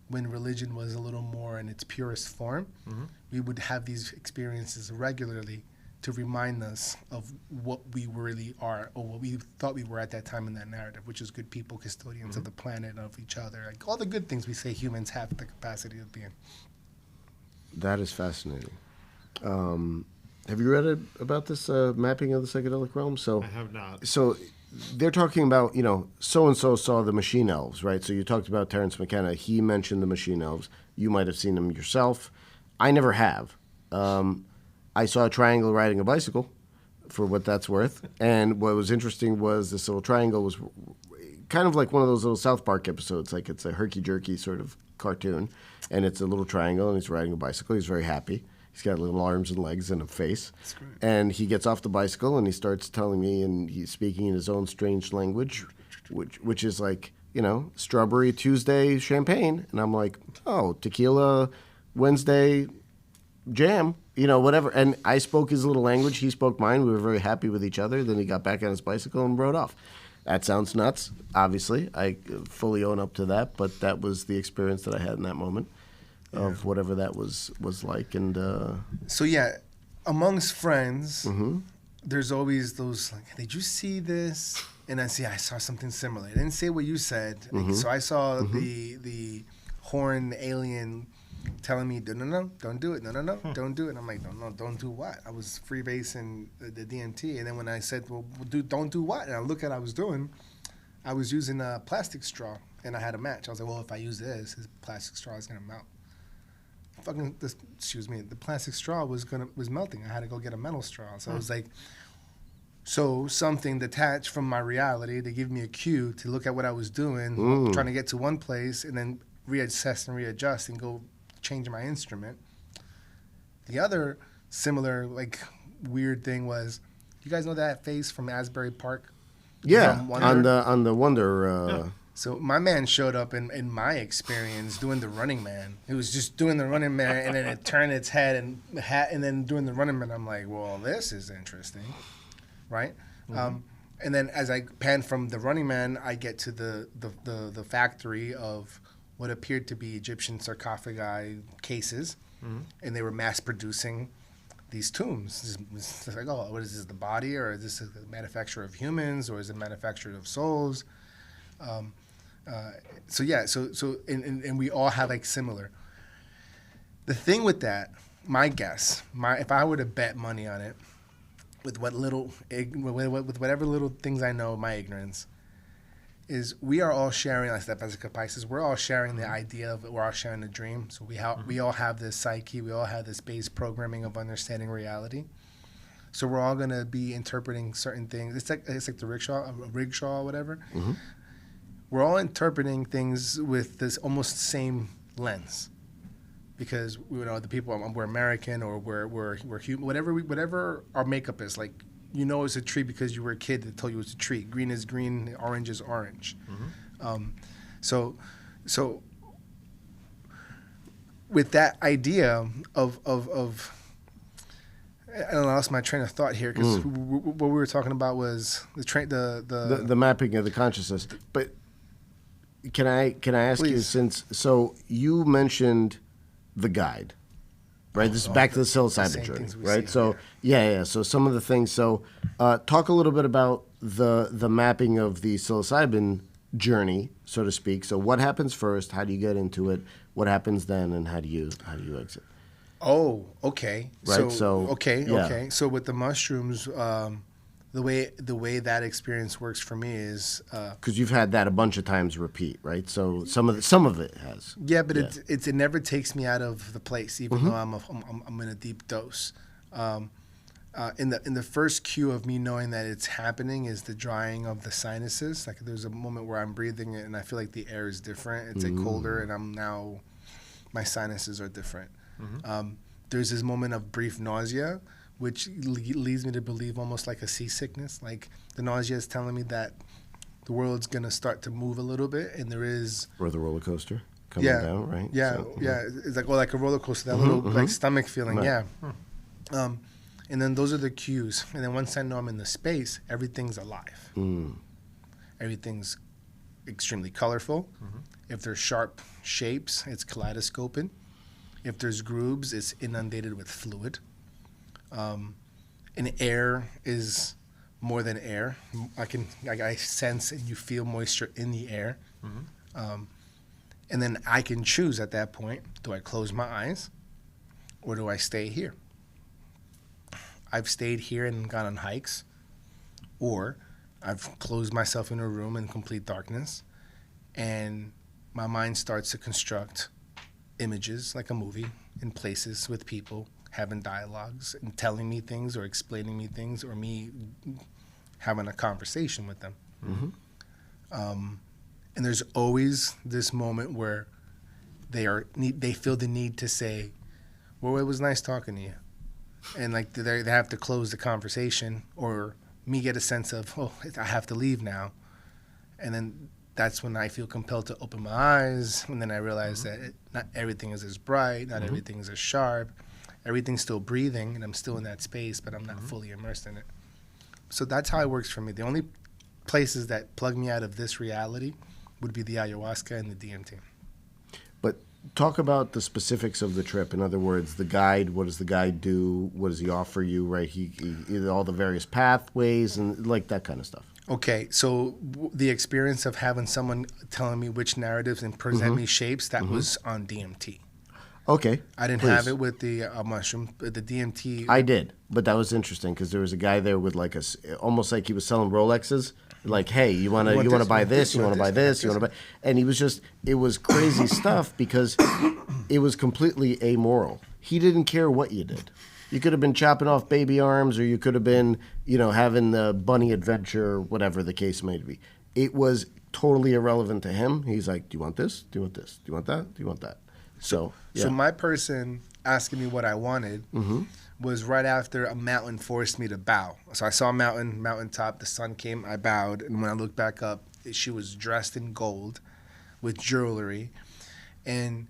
when religion was a little more in its purest form, we would have these experiences regularly to remind us of what we really are, or what we thought we were at that time in that narrative, which is good people, custodians of the planet, of each other, like all the good things we say humans have the capacity of being. That is fascinating. Have you read about this mapping of the psychedelic realm? So I have not. So they're talking about, so-and-so saw the machine elves, right? So you talked about Terence McKenna. He mentioned the machine elves. You might have seen them yourself. I never have. I saw a triangle riding a bicycle, for what that's worth. And what was interesting was this little triangle was kind of like one of those little South Park episodes. Like it's a herky-jerky sort of cartoon. And it's a little triangle, and he's riding a bicycle. He's very happy. He's got little arms and legs and a face. That's great. And he gets off the bicycle, and he starts telling me, and he's speaking in his own strange language, which is like, Strawberry Tuesday champagne. And I'm like, oh, tequila Wednesday jam, whatever. And I spoke his little language. He spoke mine. We were very happy with each other. Then he got back on his bicycle and rode off. That sounds nuts, obviously. I fully own up to that, but that was the experience that I had in that moment of whatever that was like. And so, amongst friends, there's always those, like, did you see this? And I saw something similar. I didn't say what you said. So I saw the horn alien telling me, no, don't do it. No, don't do it. And I'm like, no, don't do what? I was freebasing the DMT. And then when I said, well, don't do what? And I look at what I was doing, I was using a plastic straw, and I had a match. I was like, well, if I use this plastic straw is going to melt. The plastic straw was melting. I had to go get a metal straw. So I was like, something detached from my reality to give me a cue to look at what I was doing, trying to get to one place, and then reassess and readjust and go change my instrument. The other similar, like, weird thing was, you guys know that face from Asbury Park? Yeah, on the Wonder. So my man showed up in my experience doing the Running Man. It was just doing the Running Man, and then it turned its head and then doing the Running Man. I'm like, well, this is interesting, right? And then as I pan from the Running Man, I get to the factory of what appeared to be Egyptian sarcophagi cases, and they were mass producing these tombs. It's like, oh, what is this, the body, or is this a manufacture of humans, or is it manufactured of souls? And we all have like similar. The thing with that, my guess, if I were to bet money on it, with whatever little things I know, my ignorance, is we are all sharing, like that Vesica Pisces, we're all sharing the idea of it, we're all sharing the dream. So we all have this psyche, we all have this base programming of understanding reality. So we're all gonna be interpreting certain things. It's like the rickshaw or whatever. We're all interpreting things with this almost same lens, because the people, we're American, or we're human, whatever our makeup is. Like, it's a tree because you were a kid that told you it's a tree. Green is green, orange is orange. So with that idea of I lost my train of thought here, because what we were talking about was the mapping of the consciousness. But can I ask Please. you, so you mentioned the guide, right? This is back to the psilocybin journey, right? So so some of the things. So talk a little bit about the mapping of the psilocybin journey, so to speak. So what happens first? How do you get into it? What happens then, and how do you exit? Oh, okay. Right. Okay. So with the mushrooms, the way that experience works for me is because you've had that a bunch of times repeat, right? So some of it has. Yeah, but it never takes me out of the place, even though I'm in a deep dose. In the first cue of me knowing that it's happening is the drying of the sinuses. Like there's a moment where I'm breathing it and I feel like the air is different. It's like colder, and my sinuses are different. There's this moment of brief nausea, which leads me to believe almost like a seasickness. Like the nausea is telling me that the world's gonna start to move a little bit, and there is or the roller coaster coming down, right? Yeah, it's like a roller coaster, that little like stomach feeling. Right. Yeah. And then those are the cues. And then once I know I'm in the space, everything's alive. Everything's extremely colorful. If there's sharp shapes, it's kaleidoscoping. If there's grooves, it's inundated with fluid. And air is more than air. I sense and you feel moisture in the air. And then I can choose at that point, do I close my eyes or do I stay here? I've stayed here and gone on hikes, or I've closed myself in a room in complete darkness, and my mind starts to construct images like a movie in places with people having dialogues and telling me things or explaining me things or me having a conversation with them. And there's always this moment where they feel the need to say, well, it was nice talking to you. And like they have to close the conversation, or me get a sense of, oh, I have to leave now. And then that's when I feel compelled to open my eyes, and then I realize that not everything is as bright, not everything is as sharp. Everything's still breathing, and I'm still in that space, but I'm not fully immersed in it. So that's how it works for me. The only places that plug me out of this reality would be the ayahuasca and the DMT. But talk about the specifics of the trip. In other words, the guide, what does the guide do? What does he offer you, right? He all the various pathways and like that kind of stuff. Okay, so the experience of having someone telling me which narratives and present me shapes, that was on DMT. Okay. I didn't have it with the mushroom, but the DMT. I did, but that was interesting because there was a guy there with like almost like he was selling Rolexes. Like, hey, you want to buy this, you want to buy this, you want to buy, and he was it was crazy stuff because it was completely amoral. He didn't care what you did. You could have been chopping off baby arms, or you could have been, having the bunny adventure, whatever the case may be. It was totally irrelevant to him. He's like, do you want this? Do you want this? Do you want that? Do you want that? So my person asking me what I wanted was right after a mountain forced me to bow. So I saw a mountaintop, the sun came, I bowed, and when I looked back up, she was dressed in gold with jewelry, and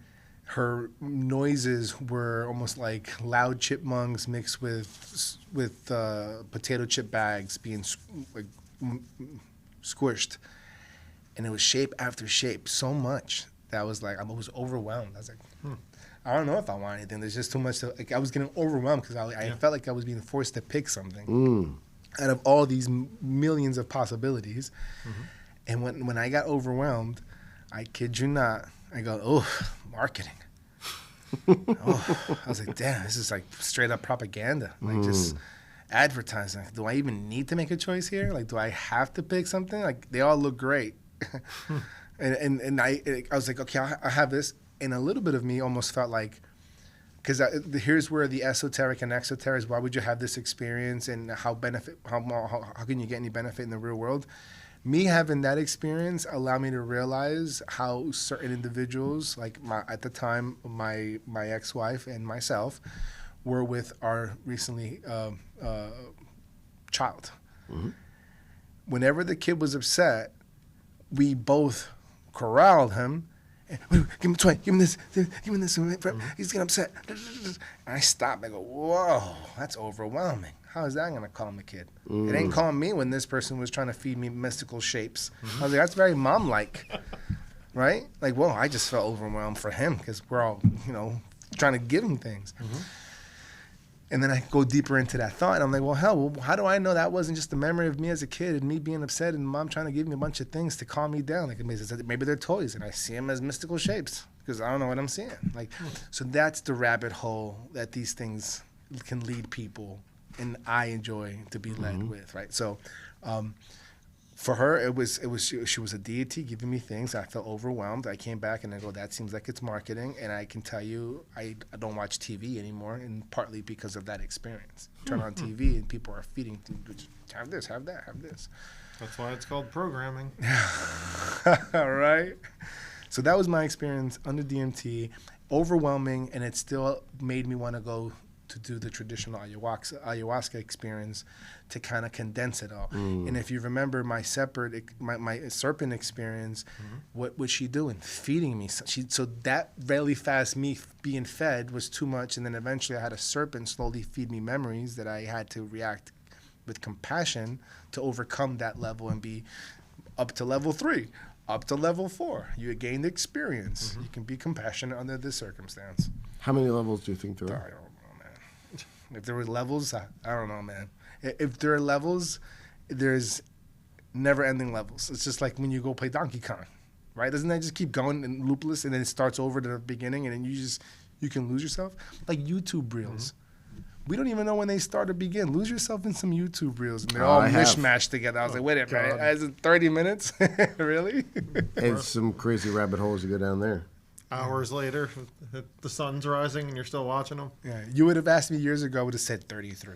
her noises were almost like loud chipmunks mixed with potato chip bags being squished, and it was shape after shape, so much that I was overwhelmed. I was like, I don't know if I want anything. There's just too much. I was getting overwhelmed because I felt like I was being forced to pick something out of all these millions of possibilities. And when I got overwhelmed, I kid you not, I go, oh, marketing. I was like, damn, this is like straight up propaganda. Like just advertising. Like, do I even need to make a choice here? Like, do I have to pick something? Like, they all look great. and I was like, okay, I have this. And a little bit of me almost felt like, because here's where the esoteric and exoteric is, why would you have this experience, and how can you get any benefit in the real world? Me having that experience allowed me to realize how certain individuals, like at the time, my ex-wife and myself, were with our recently child. Whenever the kid was upset, we both corralled him. Give him a toy. Give him this. He's getting upset. And I stopped. I go, whoa, that's overwhelming. How is that going to calm the kid? It ain't calm me when this person was trying to feed me mystical shapes. I was like, that's very mom-like, right? Like, whoa, I just felt overwhelmed for him because we're all, trying to give him things. And then I go deeper into that thought, and I'm like, well, hell, how do I know that wasn't just a memory of me as a kid and me being upset and mom trying to give me a bunch of things to calm me down? Like, maybe they're toys, and I see them as mystical shapes because I don't know what I'm seeing. Like, so that's the rabbit hole that these things can lead people, and I enjoy to be led with, right? So, for her, she was a deity giving me things. I felt overwhelmed. I came back and I go, that seems like it's marketing. And I can tell you, I don't watch TV anymore, and partly because of that experience. Turn on TV and people are feeding, have this, have that, have this. That's why it's called programming. All right. So that was my experience under DMT. Overwhelming, and it still made me want to go to do the traditional ayahuasca experience to kind of condense it all. And if you remember my serpent experience, what was she doing? Feeding me. So that really fast me being fed was too much, and then eventually I had a serpent slowly feed me memories that I had to react with compassion to overcome that level and be up to level 3. Up to level 4, you gained experience. You can be compassionate under this circumstance. How many levels do you think there I are? don't know, man. If there were levels, I don't know, man. If there are levels, there's never-ending levels. It's just like when you go play Donkey Kong, right? Doesn't that just keep going and loopless, and then it starts over to the beginning, and then you can lose yourself? Like YouTube reels. We don't even know when they start or begin. Lose yourself in some YouTube reels, and they're all mishmashed together. I was like, wait a minute, is it 30 minutes? Really? It's some crazy rabbit holes you go down there. Hours later, the sun's rising and you're still watching them. Yeah, you would have asked me years ago, I would have said 33.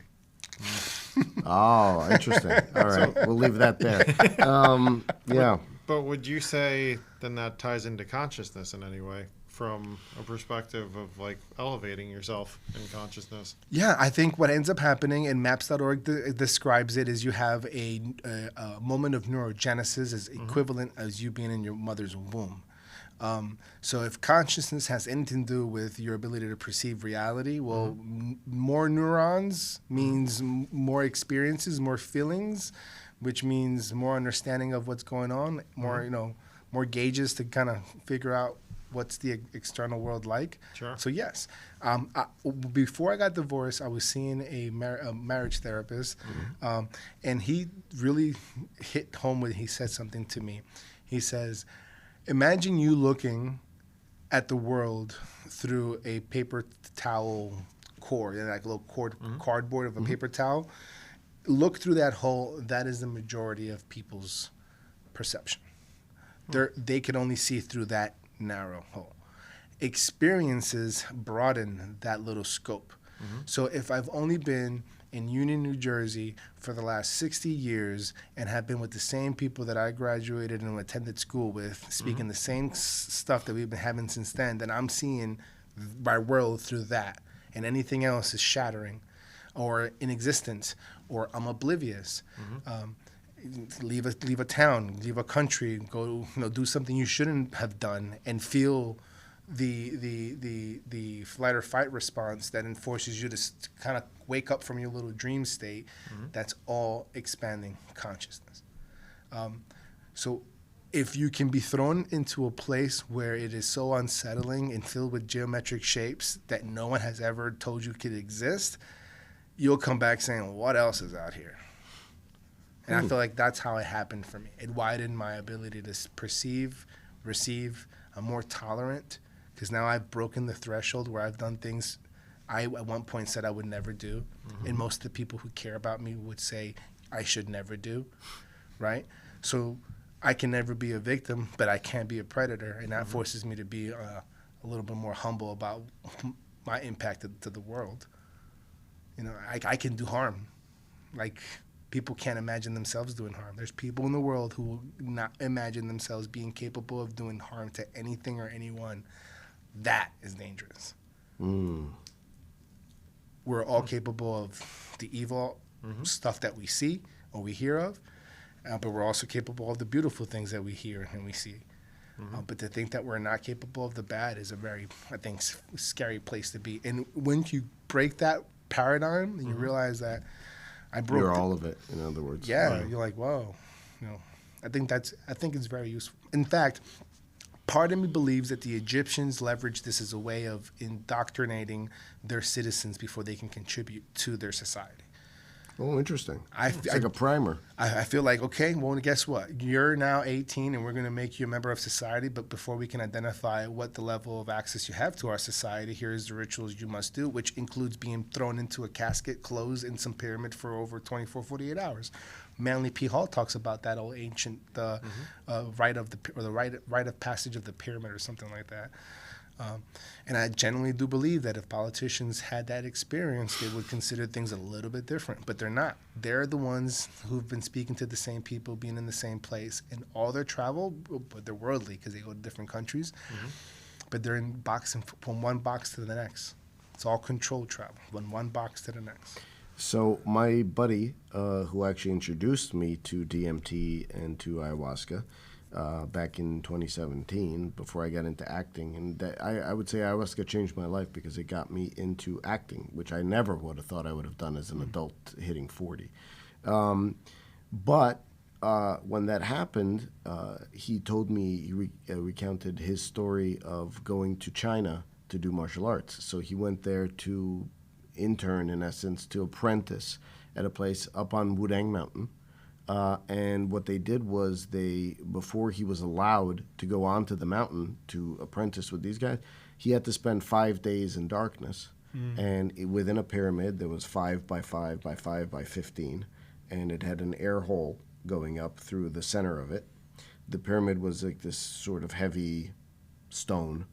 Oh, interesting. All right, we'll leave that there. Yeah. But would you say then that ties into consciousness in any way? From a perspective of like elevating yourself in consciousness. Yeah, I think what ends up happening, and maps.org describes it, is you have a moment of neurogenesis is equivalent as you being in your mother's womb. So if consciousness has anything to do with your ability to perceive reality, well, more neurons means more experiences, more feelings, which means more understanding of what's going on, more, more gauges to kind of figure out what's the external world like. Sure. So yes, before I got divorced, I was seeing a marriage therapist, and he really hit home when he said something to me. He says, imagine you looking at the world through a paper towel cord, like a little cardboard of a paper towel. Look through that hole. That is the majority of people's perception. They can only see through that narrow hole. Experiences broaden that little scope. So if I've only been in Union, New Jersey for the last 60 years and have been with the same people that I graduated and attended school with, speaking the same stuff that we've been having since then I'm seeing my world through that, and anything else is shattering or in existence, or I'm oblivious. Leave a town, leave a country, go do something you shouldn't have done, and feel the flight or fight response that enforces you to kind of wake up from your little dream state. That's all expanding consciousness. So if you can be thrown into a place where it is so unsettling and filled with geometric shapes that no one has ever told you could exist, you'll come back saying, what else is out here? And I feel like that's how it happened for me. It widened my ability to perceive, receive. I'm more tolerant because now I've broken the threshold where I've done things I at one point said I would never do. And most of the people who care about me would say I should never do, right? So I can never be a victim, but I can be a predator. And that forces me to be a little bit more humble about my impact to the world. I can do harm. Like, people can't imagine themselves doing harm. There's people in the world who will not imagine themselves being capable of doing harm to anything or anyone. That is dangerous. We're all capable of the evil stuff that we see or we hear of, but we're also capable of the beautiful things that we hear and we see. But to think that we're not capable of the bad is a very, I think, scary place to be. And when you break that paradigm, and you realize that I broke. You're all of it, in other words. Yeah, you're like, whoa. I think it's very useful. In fact, Part of me believes that the Egyptians leveraged this as a way of indoctrinating their citizens before they can contribute to their society. Oh, interesting. It's like a primer. I feel like, okay, well, guess what? You're now 18 and we're going to make you a member of society, but before we can identify what the level of access you have to our society, here's the rituals you must do, which includes being thrown into a casket, closed in some pyramid for over 24, 48 hours. Manly P. Hall talks about that old ancient rite of passage of the pyramid or something like that. And I genuinely do believe that if politicians had that experience, they would consider things a little bit different. But they're not. They're the ones who've been speaking to the same people, being in the same place. And all their travel, but they're worldly because they go to different countries. Mm-hmm. But they're from one box to the next. It's all controlled travel, from one box to the next. So my buddy, who actually introduced me to DMT and to ayahuasca, back in 2017, before I got into acting. And I would say ayahuasca changed my life because it got me into acting, which I never would have thought I would have done as an adult hitting 40. But when that happened, he told me, he recounted his story of going to China to do martial arts. So he went there to intern, in essence, to apprentice at a place up on Wudang Mountain. And what they did was before he was allowed to go onto the mountain to apprentice with these guys, he had to spend 5 days in darkness. And within a pyramid, there was 5 by 5 by 5 by 15, and it had an air hole going up through the center of it. The pyramid was like this sort of heavy stone,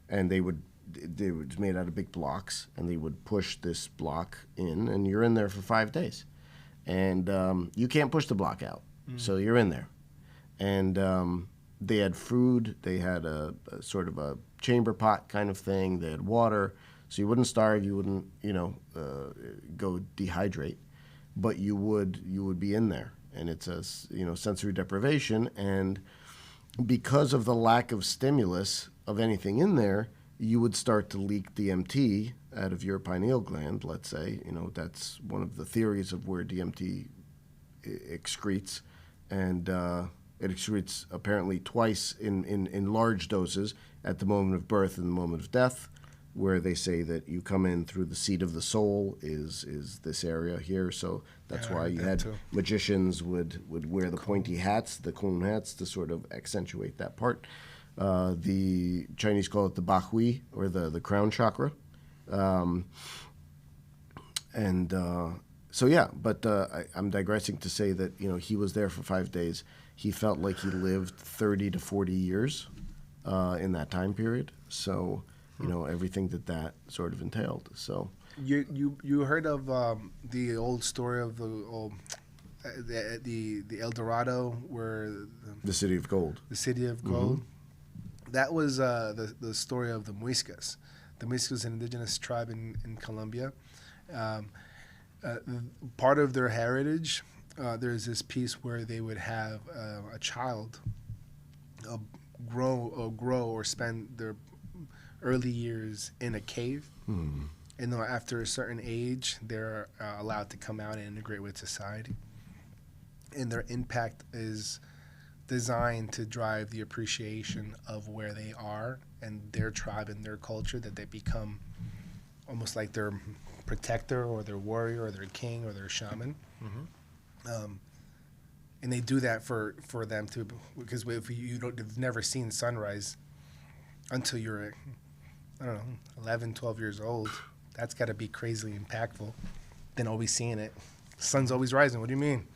and it was made out of big blocks, and they would push this block in, and you're in there for 5 days. And you can't push the block out, so you're in there. And they had food. They had a sort of a chamber pot kind of thing. They had water, so you wouldn't starve. You wouldn't, go dehydrate, but you would be in there. And it's a sensory deprivation. And because of the lack of stimulus of anything in there, you would start to leak DMT out of your pineal gland, let's say. That's one of the theories of where DMT excretes. And it excretes apparently twice in large doses at the moment of birth and the moment of death, where they say that you come in through the seat of the soul is this area here. So that's why you had magicians would wear the pointy hats, the cone hats, to sort of accentuate that part. The Chinese call it the Bahui, or the crown chakra. I'm digressing to say that, he was there for 5 days. He felt like he lived 30 to 40 years in that time period. So, everything that sort of entailed. So you heard of the old story of the El Dorado, where the city of gold. The city of gold. Mm-hmm. That was the story of the Muiscas. The Muiscas, an indigenous tribe in Colombia. Part of their heritage, there's this piece where they would have a child grow or spend their early years in a cave. And then after a certain age, they're allowed to come out and integrate with society. And their impact is designed to drive the appreciation of where they are and their tribe and their culture, that they become almost like their protector or their warrior or their king or their shaman. Mm-hmm. And they do that for them too, because if you've never seen sunrise until you're, 11, 12 years old, that's got to be crazily impactful. Then always seeing it. The sun's always rising. What do you mean?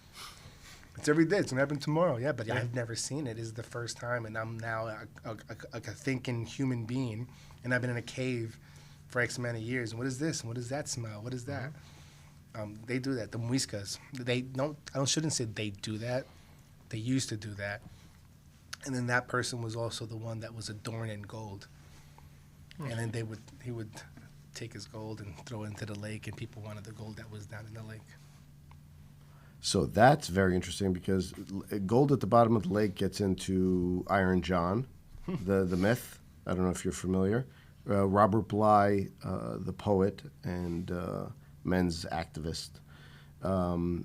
It's every day. It's going to happen tomorrow. Yeah, but I've never seen it. This is the first time, and I'm now a thinking human being, and I've been in a cave for X amount of years. And what is this? And what does that smell? What is that? They do that. The Muiscas. I shouldn't say they do that. They used to do that. And then that person was also the one that was adorned in gold. And then he would take his gold and throw it into the lake, and people wanted the gold that was down in the lake. So that's very interesting, because gold at the bottom of the lake gets into Iron John, the myth. I don't know if you're familiar. Robert Bly, the poet and men's activist,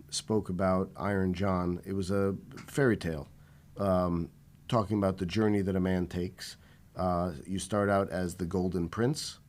spoke about Iron John. It was a fairy tale talking about the journey that a man takes, You start out as the Golden Prince,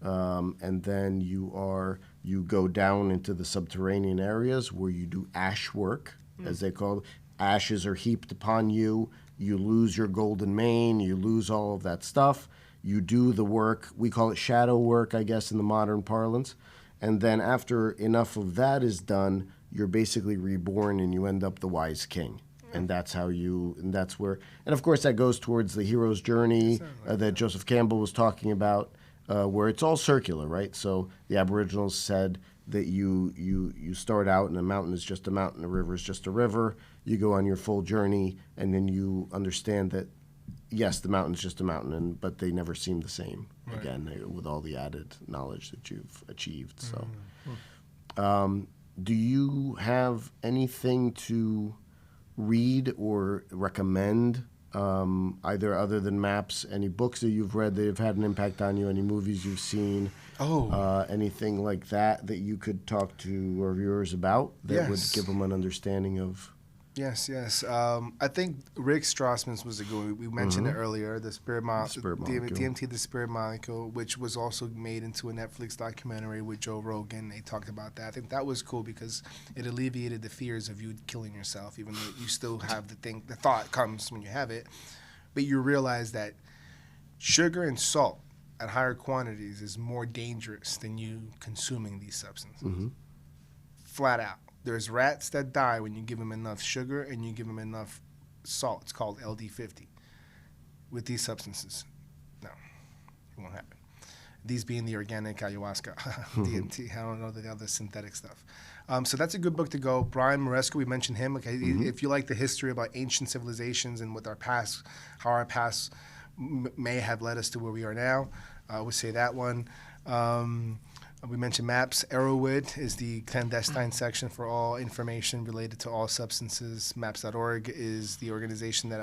and then you go down into the subterranean areas where you do ash work, as they call it. Ashes are heaped upon you. You lose your golden mane. You lose all of that stuff. You do the work. We call it shadow work, I guess, in the modern parlance. And then after enough of that is done, you're basically reborn and you end up the wise king. And that's how and that's where, and of course that goes towards the hero's journey that Joseph Campbell was talking about, where it's all circular, right? So the Aboriginals said that you start out and a mountain is just a mountain, a river is just a river. You go on your full journey, and then you understand that, yes, the mountain's just a mountain, but they never seem the same again with all the added knowledge that you've achieved. So, do you have anything to read or recommend, either other than maps, any books that you've read that have had an impact on you, any movies you've seen, anything like that you could talk to our viewers about that would give them an understanding of? Yes. I think Rick Strassman's was a good one. We mentioned it earlier, the Spirit Molecule. DMT, the Spirit Molecule, which was also made into a Netflix documentary with Joe Rogan. They talked about that. I think that was cool because it alleviated the fears of you killing yourself, even though you still have the thought comes when you have it. But you realize that sugar and salt at higher quantities is more dangerous than you consuming these substances. Flat out. There's rats that die when you give them enough sugar and you give them enough salt. It's called LD50. With these substances, no, it won't happen. These being the organic ayahuasca, DMT. I don't know the other synthetic stuff. So that's a good book to go. Brian Maresco, we mentioned him. Okay, if you like the history about ancient civilizations and with our past, how our past may have led us to where we are now, I would say that one. We mentioned MAPS. Arrowwood is the clandestine section for all information related to all substances. MAPS.org is the organization that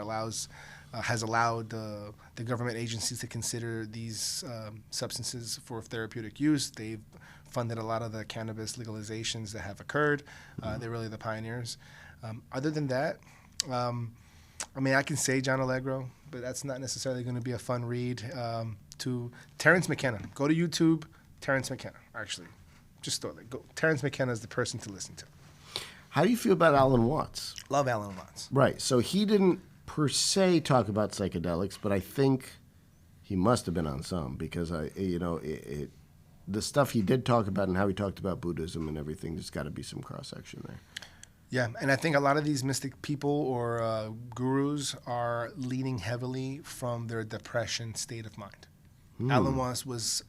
has allowed the government agencies to consider these substances for therapeutic use. They've funded a lot of the cannabis legalizations that have occurred. They're really the pioneers. Other than that, I can say John Allegro, but that's not necessarily going to be a fun read. To Terrence McKenna. Go to YouTube. Terrence McKenna, actually. Just throw that. Go. Terrence McKenna is the person to listen to. How do you feel about Alan Watts? Love Alan Watts. Right. So he didn't per se talk about psychedelics, but I think he must have been on some because the stuff he did talk about and how he talked about Buddhism and everything, there's got to be some cross section there. Yeah, and I think a lot of these mystic people or gurus are leaning heavily from their depression state of mind. Alan Watts was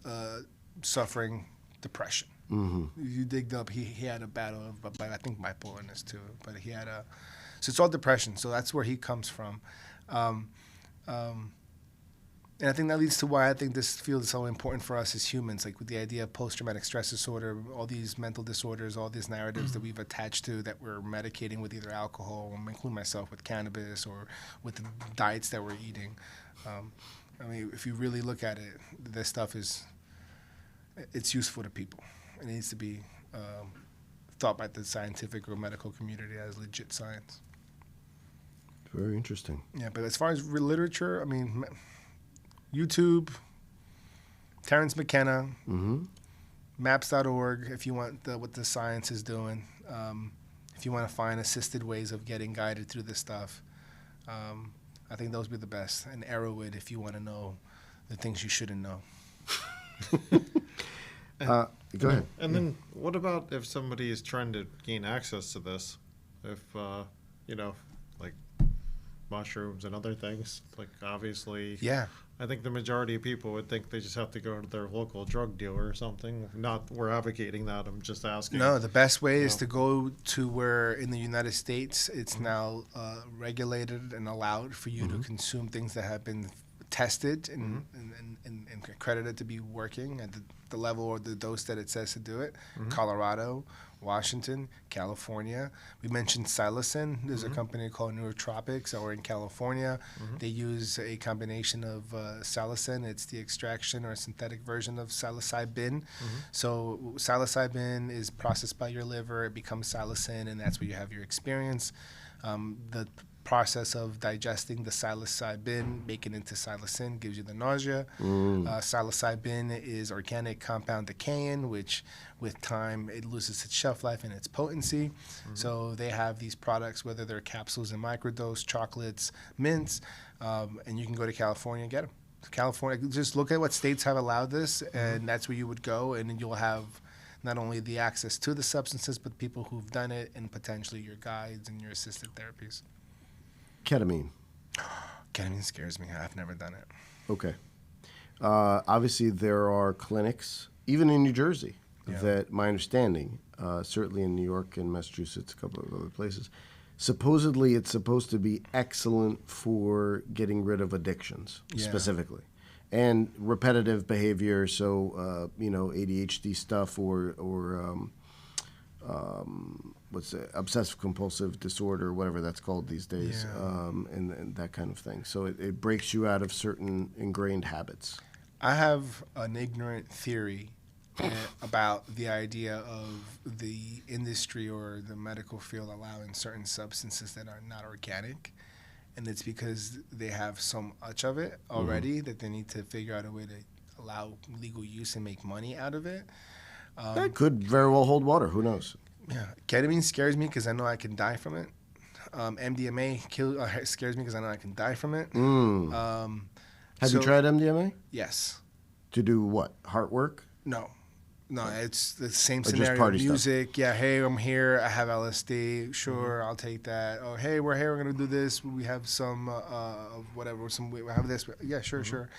suffering depression. You digged up, he had a battle of, I think, bipolarness too, but he had so it's all depression, so that's where he comes from. And I think that leads to why I think this field is so important for us as humans, like with the idea of post-traumatic stress disorder, all these mental disorders, all these narratives that we've attached to that we're medicating with either alcohol, or including myself with cannabis, or with the diets that we're eating. If you really look at it, this stuff it's useful to people. It needs to be thought by the scientific or medical community as legit science. Very interesting. Yeah, but as far as literature, YouTube, Terrence McKenna, maps.org if you want what the science is doing. If you want to find assisted ways of getting guided through this stuff, I think those would be the best. And Arrowwood if you want to know the things you shouldn't know. Go ahead. And then what about if somebody is trying to gain access to this? If, like mushrooms and other things, like obviously, I think the majority of people would think they just have to go to their local drug dealer or something. Not we're advocating that. I'm just asking. No, the best way is to go to where in the United States it's now regulated and allowed for you to consume things that have been tested and accredited to be working at the level or the dose that it says to do it. Colorado, Washington, California. We mentioned psilocin. There's a company called Neurotropics or in California. They use a combination of psilocin. It's the extraction or synthetic version of psilocybin. So psilocybin is processed by your liver. It becomes psilocin, and that's where you have your experience. The process of digesting the psilocybin, making it into psilocin, gives you the nausea. Psilocybin is organic compound decaying, which with time it loses its shelf life and its potency. So they have these products, whether they're capsules and microdose, chocolates, mints, and you can go to California and get them. California, just look at what states have allowed this, and that's where you would go, and you'll have not only the access to the substances, but people who've done it, and potentially your guides and your assisted therapies. Ketamine. Ketamine scares me. I've never done it. Okay. Obviously, there are clinics, even in New Jersey, that my understanding, certainly in New York and Massachusetts, a couple of other places, supposedly it's supposed to be excellent for getting rid of addictions, specifically. And repetitive behavior, so, ADHD stuff or what's it, obsessive compulsive disorder, whatever that's called these days, and that kind of thing. So it breaks you out of certain ingrained habits. I have an ignorant theory about the idea of the industry or the medical field allowing certain substances that are not organic. And it's because they have so much of it already that they need to figure out a way to allow legal use and make money out of it. That could very well hold water. Who knows? Yeah, ketamine scares me because I know I can die from it. MDMA scares me because I know I can die from it. Have you tried MDMA? Yes. To do what? Heart work? No, it's the same Or just scenario. party Music, stuff? yeah. Hey, I'm here. I have LSD. Sure, I'll take that. Oh, hey, we're here. We're gonna do this. We have some whatever. We have this. Yeah, sure.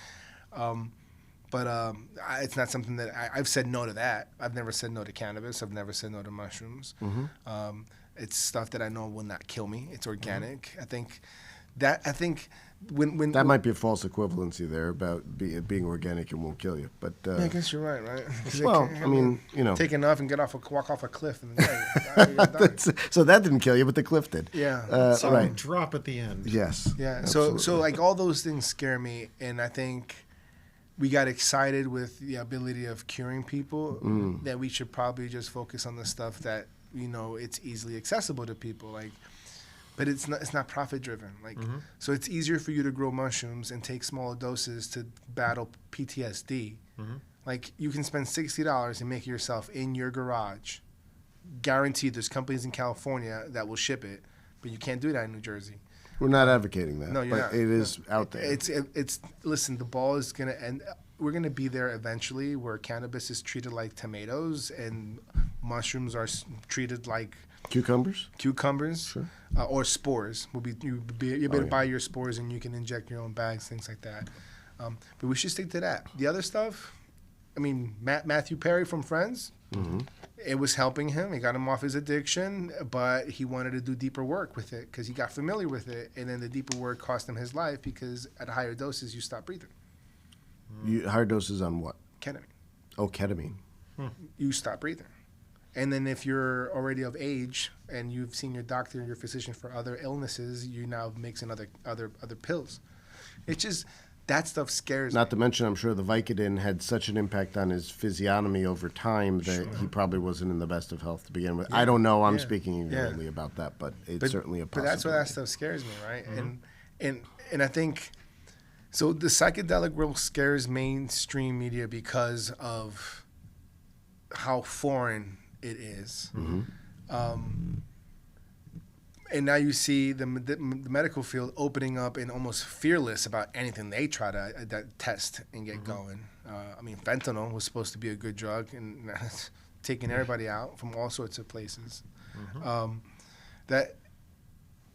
But it's not something that I've said no to that. I've never said no to cannabis. I've never said no to mushrooms. It's stuff that I know will not kill me. It's organic. I think when that might be a false equivalency there about being organic and won't kill you. But I guess you're right? Well, take enough and walk off a cliff and then so that didn't kill you, but the cliff did. Yeah. Right. Drop at the end. Yes. Yeah. Absolutely. So like all those things scare me, and I think we got excited with the ability of curing people that we should probably just focus on the stuff that it's easily accessible to people, but it's not profit driven. So it's easier for you to grow mushrooms and take smaller doses to battle PTSD. Like you can spend $60 and make it yourself in your garage. Guaranteed, there's companies in California that will ship it, but you can't do that in New Jersey. We're not advocating that. No, you're but not. It is out there. It's listen, the ball is gonna end. We're gonna be there eventually, where cannabis is treated like tomatoes and mushrooms are treated like cucumbers. Sure. Or spores. You'll be able to buy your spores and you can inject your own bags, things like that. But we should stick to that. The other stuff, Matthew Perry from Friends. It was helping him. It got him off his addiction, but he wanted to do deeper work with it because he got familiar with it, and then the deeper work cost him his life because at higher doses you stop breathing. Higher doses on what? Ketamine. Oh, ketamine. You stop breathing. And then if you're already of age and you've seen your doctor or your physician for other illnesses, you now mixing other pills. It's just that stuff scares me. Not to mention, I'm sure the Vicodin had such an impact on his physiognomy over time that he probably wasn't in the best of health to begin with. I don't know. I'm speaking ignorantly about that, but it's certainly a possibility. But that's why that stuff scares me, right? And I think so. The psychedelic world scares mainstream media because of how foreign it is. And now you see the medical field opening up and almost fearless about anything they try to test and get going. Fentanyl was supposed to be a good drug and taking everybody out from all sorts of places. That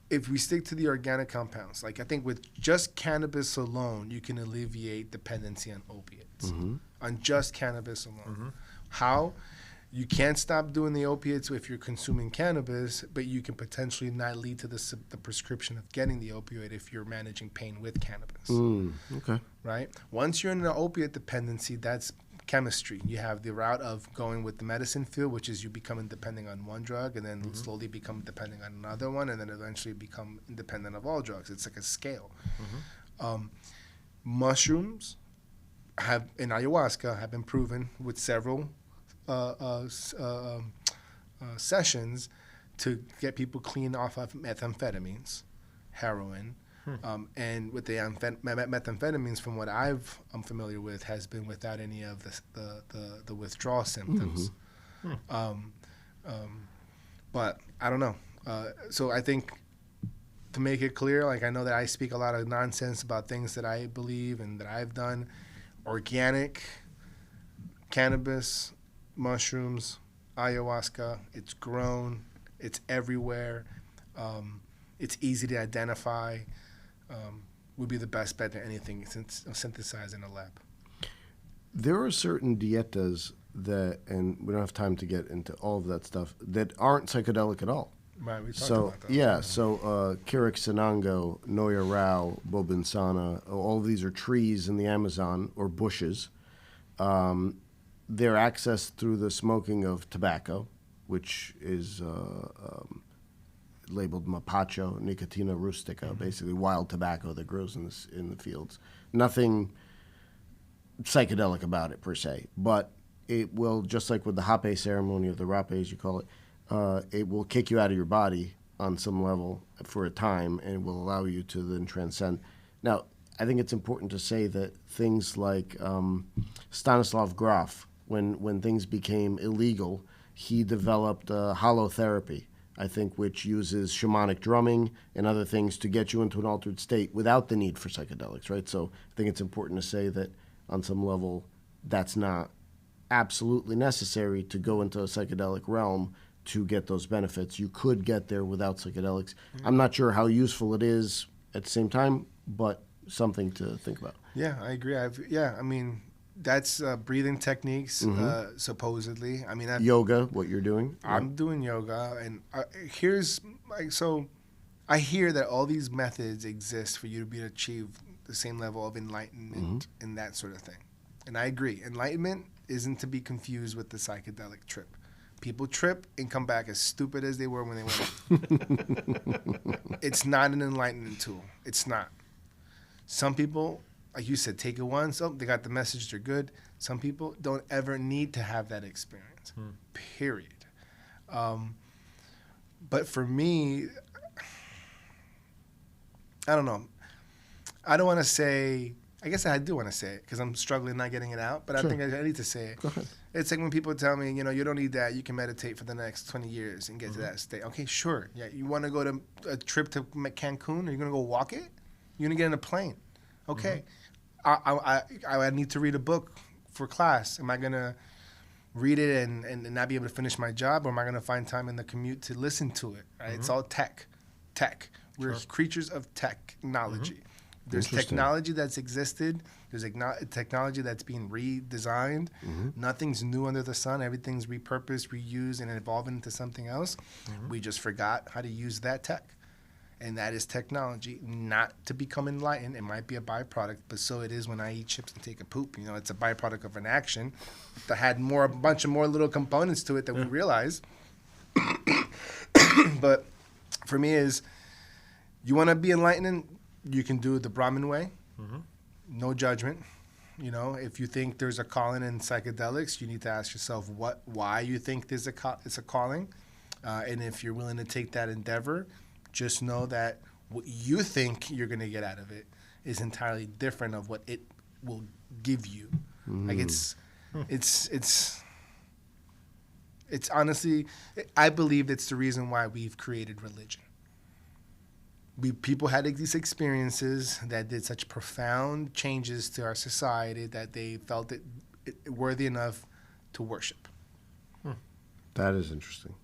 if we stick to the organic compounds, I think with just cannabis alone, you can alleviate dependency on opiates. On just cannabis alone. How? You can't stop doing the opiates if you're consuming cannabis, but you can potentially not lead to the prescription of getting the opioid if you're managing pain with cannabis. Okay. Right? Once you're in an opiate dependency, that's chemistry. You have the route of going with the medicine field, which is you become dependent on one drug and then slowly become dependent on another one and then eventually become independent of all drugs. It's like a scale. Mushrooms and ayahuasca have been proven with several sessions to get people clean off of methamphetamines. heroin. And with the methamphetamines, from what I'm familiar with, has been without any of the withdrawal symptoms. But I don't know. So I think, to make it clear, like, I know that I speak a lot of nonsense about things that I believe and that I've done. Organic cannabis, mushrooms, ayahuasca, it's grown, it's everywhere, it's easy to identify, would be the best bet to anything synthesized in a lab. There are certain dietas that, and we don't have time to get into all of that stuff, that aren't psychedelic at all. Right, we talked about that. Yeah, so Kirik Sanango, Noya Rao, Bobinsana, all of these are trees in the Amazon, or bushes. They're accessed through the smoking of tobacco, which is labeled mapacho, Nicotina rustica, basically wild tobacco that grows in the fields. Nothing psychedelic about it per se, but it will, just like with the hape ceremony, or the rape as you call it, it will kick you out of your body on some level for a time, and it will allow you to then transcend. Now, I think it's important to say that things like Stanislav Grof, when things became illegal, he developed holotherapy, I think, which uses shamanic drumming and other things to get you into an altered state without the need for psychedelics, right? So I think it's important to say that on some level that's not absolutely necessary to go into a psychedelic realm to get those benefits. You could get there without psychedelics. I'm not sure how useful it is at the same time, but something to think about. Yeah, I agree. I mean, that's breathing techniques, supposedly. I mean, yoga, what you're doing? I'm doing yoga, and I hear that all these methods exist for you to be able to achieve the same level of enlightenment and that sort of thing. And I agree. Enlightenment isn't to be confused with the psychedelic trip. People trip and come back as stupid as they were when they went. It's not an enlightenment tool. It's not. Some people, like you said, take it once. Oh, they got the message. They're good. Some people don't ever need to have that experience. Period. But for me, I don't know. I don't want to say. I guess I do want to say it because I'm struggling not getting it out. But I think I need to say it. Go ahead. It's like when people tell me, you don't need that. You can meditate for the next 20 years and get to that state. Okay, sure. Yeah, you want to go to a trip to Cancun? Are you going to go walk it? You're going to get in a plane. Okay. I need to read a book for class. Am I going to read it and not be able to finish my job? Or am I going to find time in the commute to listen to it? Right? It's all tech. We're creatures of technology. There's technology that's existed. There's technology that's being redesigned. Nothing's new under the sun. Everything's repurposed, reused, and evolved into something else. We just forgot how to use that tech. And that is technology, not to become enlightened. It might be a byproduct, but so it is when I eat chips and take a poop. It's a byproduct of an action that had a bunch of more little components to it that we realize. But for me is, you want to be enlightened, you can do it the Brahmin way, no judgment. If you think there's a calling in psychedelics, you need to ask yourself why you think it's a calling. And if you're willing to take that endeavor, just know that what you think you're going to get out of it is entirely different of what it will give you. Like it's honestly, I believe it's the reason why we've created religion. People had these experiences that did such profound changes to our society that they felt it worthy enough to worship. That is interesting.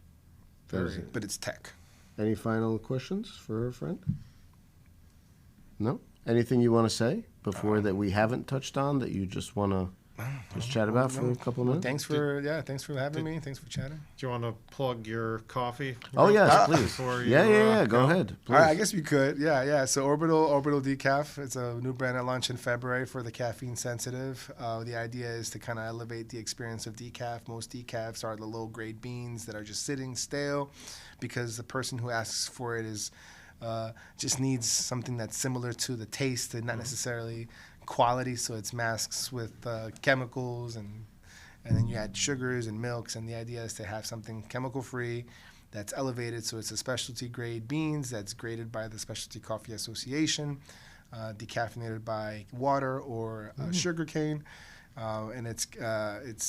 But it's tech. Any final questions for our friend? No? Anything you want to say before that we haven't touched on that you just want to just chat about for a couple of minutes? Thanks for having me. Thanks for chatting. Do you want to plug your coffee? Oh, yes, please. Yeah. Go ahead. Please. All right, I guess we could. Yeah. So Orbital Decaf. It's a new brand that launched in February for the caffeine sensitive. The idea is to kind of elevate the experience of decaf. Most decafs are the low grade beans that are just sitting stale because the person who asks for it is just needs something that's similar to the taste and not necessarily quality. So it's masks with chemicals and then you add sugars and milks, and the idea is to have something chemical free that's elevated, so it's a specialty grade beans that's graded by the Specialty Coffee Association, decaffeinated by water or sugar cane. And it's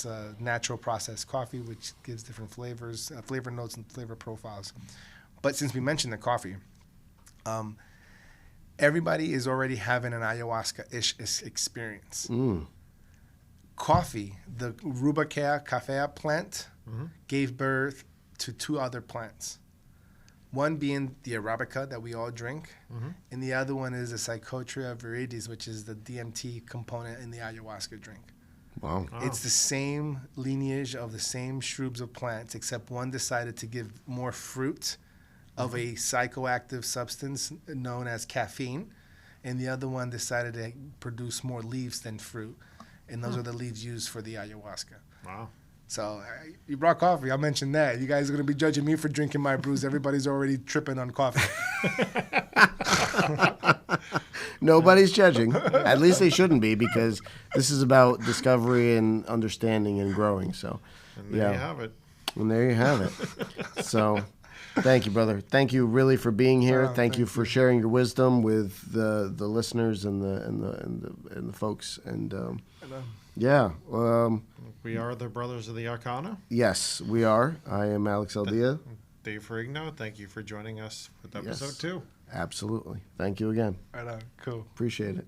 a natural processed coffee, which gives different flavors, flavor notes, and flavor profiles. But since we mentioned the coffee, everybody is already having an ayahuasca-ish experience. Coffee, the Rubacea caffea plant, gave birth to 2 other plants. One being the Arabica that we all drink, and the other one is the Psychotria viridis, which is the DMT component in the ayahuasca drink. Wow. It's the same lineage of the same shrubs of plants, except one decided to give more fruit of a psychoactive substance known as caffeine, and the other one decided to produce more leaves than fruit, and those are the leaves used for the ayahuasca. Wow. So you brought coffee. I mentioned that. You guys are going to be judging me for drinking my brews. Everybody's already tripping on coffee. Nobody's judging. At least they shouldn't be, because this is about discovery and understanding and growing. So, And there you have it. And there you have it. So, thank you, brother. Thank you really for being here. Thank you for sharing your wisdom with the listeners and the folks. And yeah. We are the Brothers of the Arcana. Yes, we are. I am Alex Aldea. Dave Ferrigno, thank you for joining us with episode 2. Absolutely. Thank you again. Right on. Cool. Appreciate it.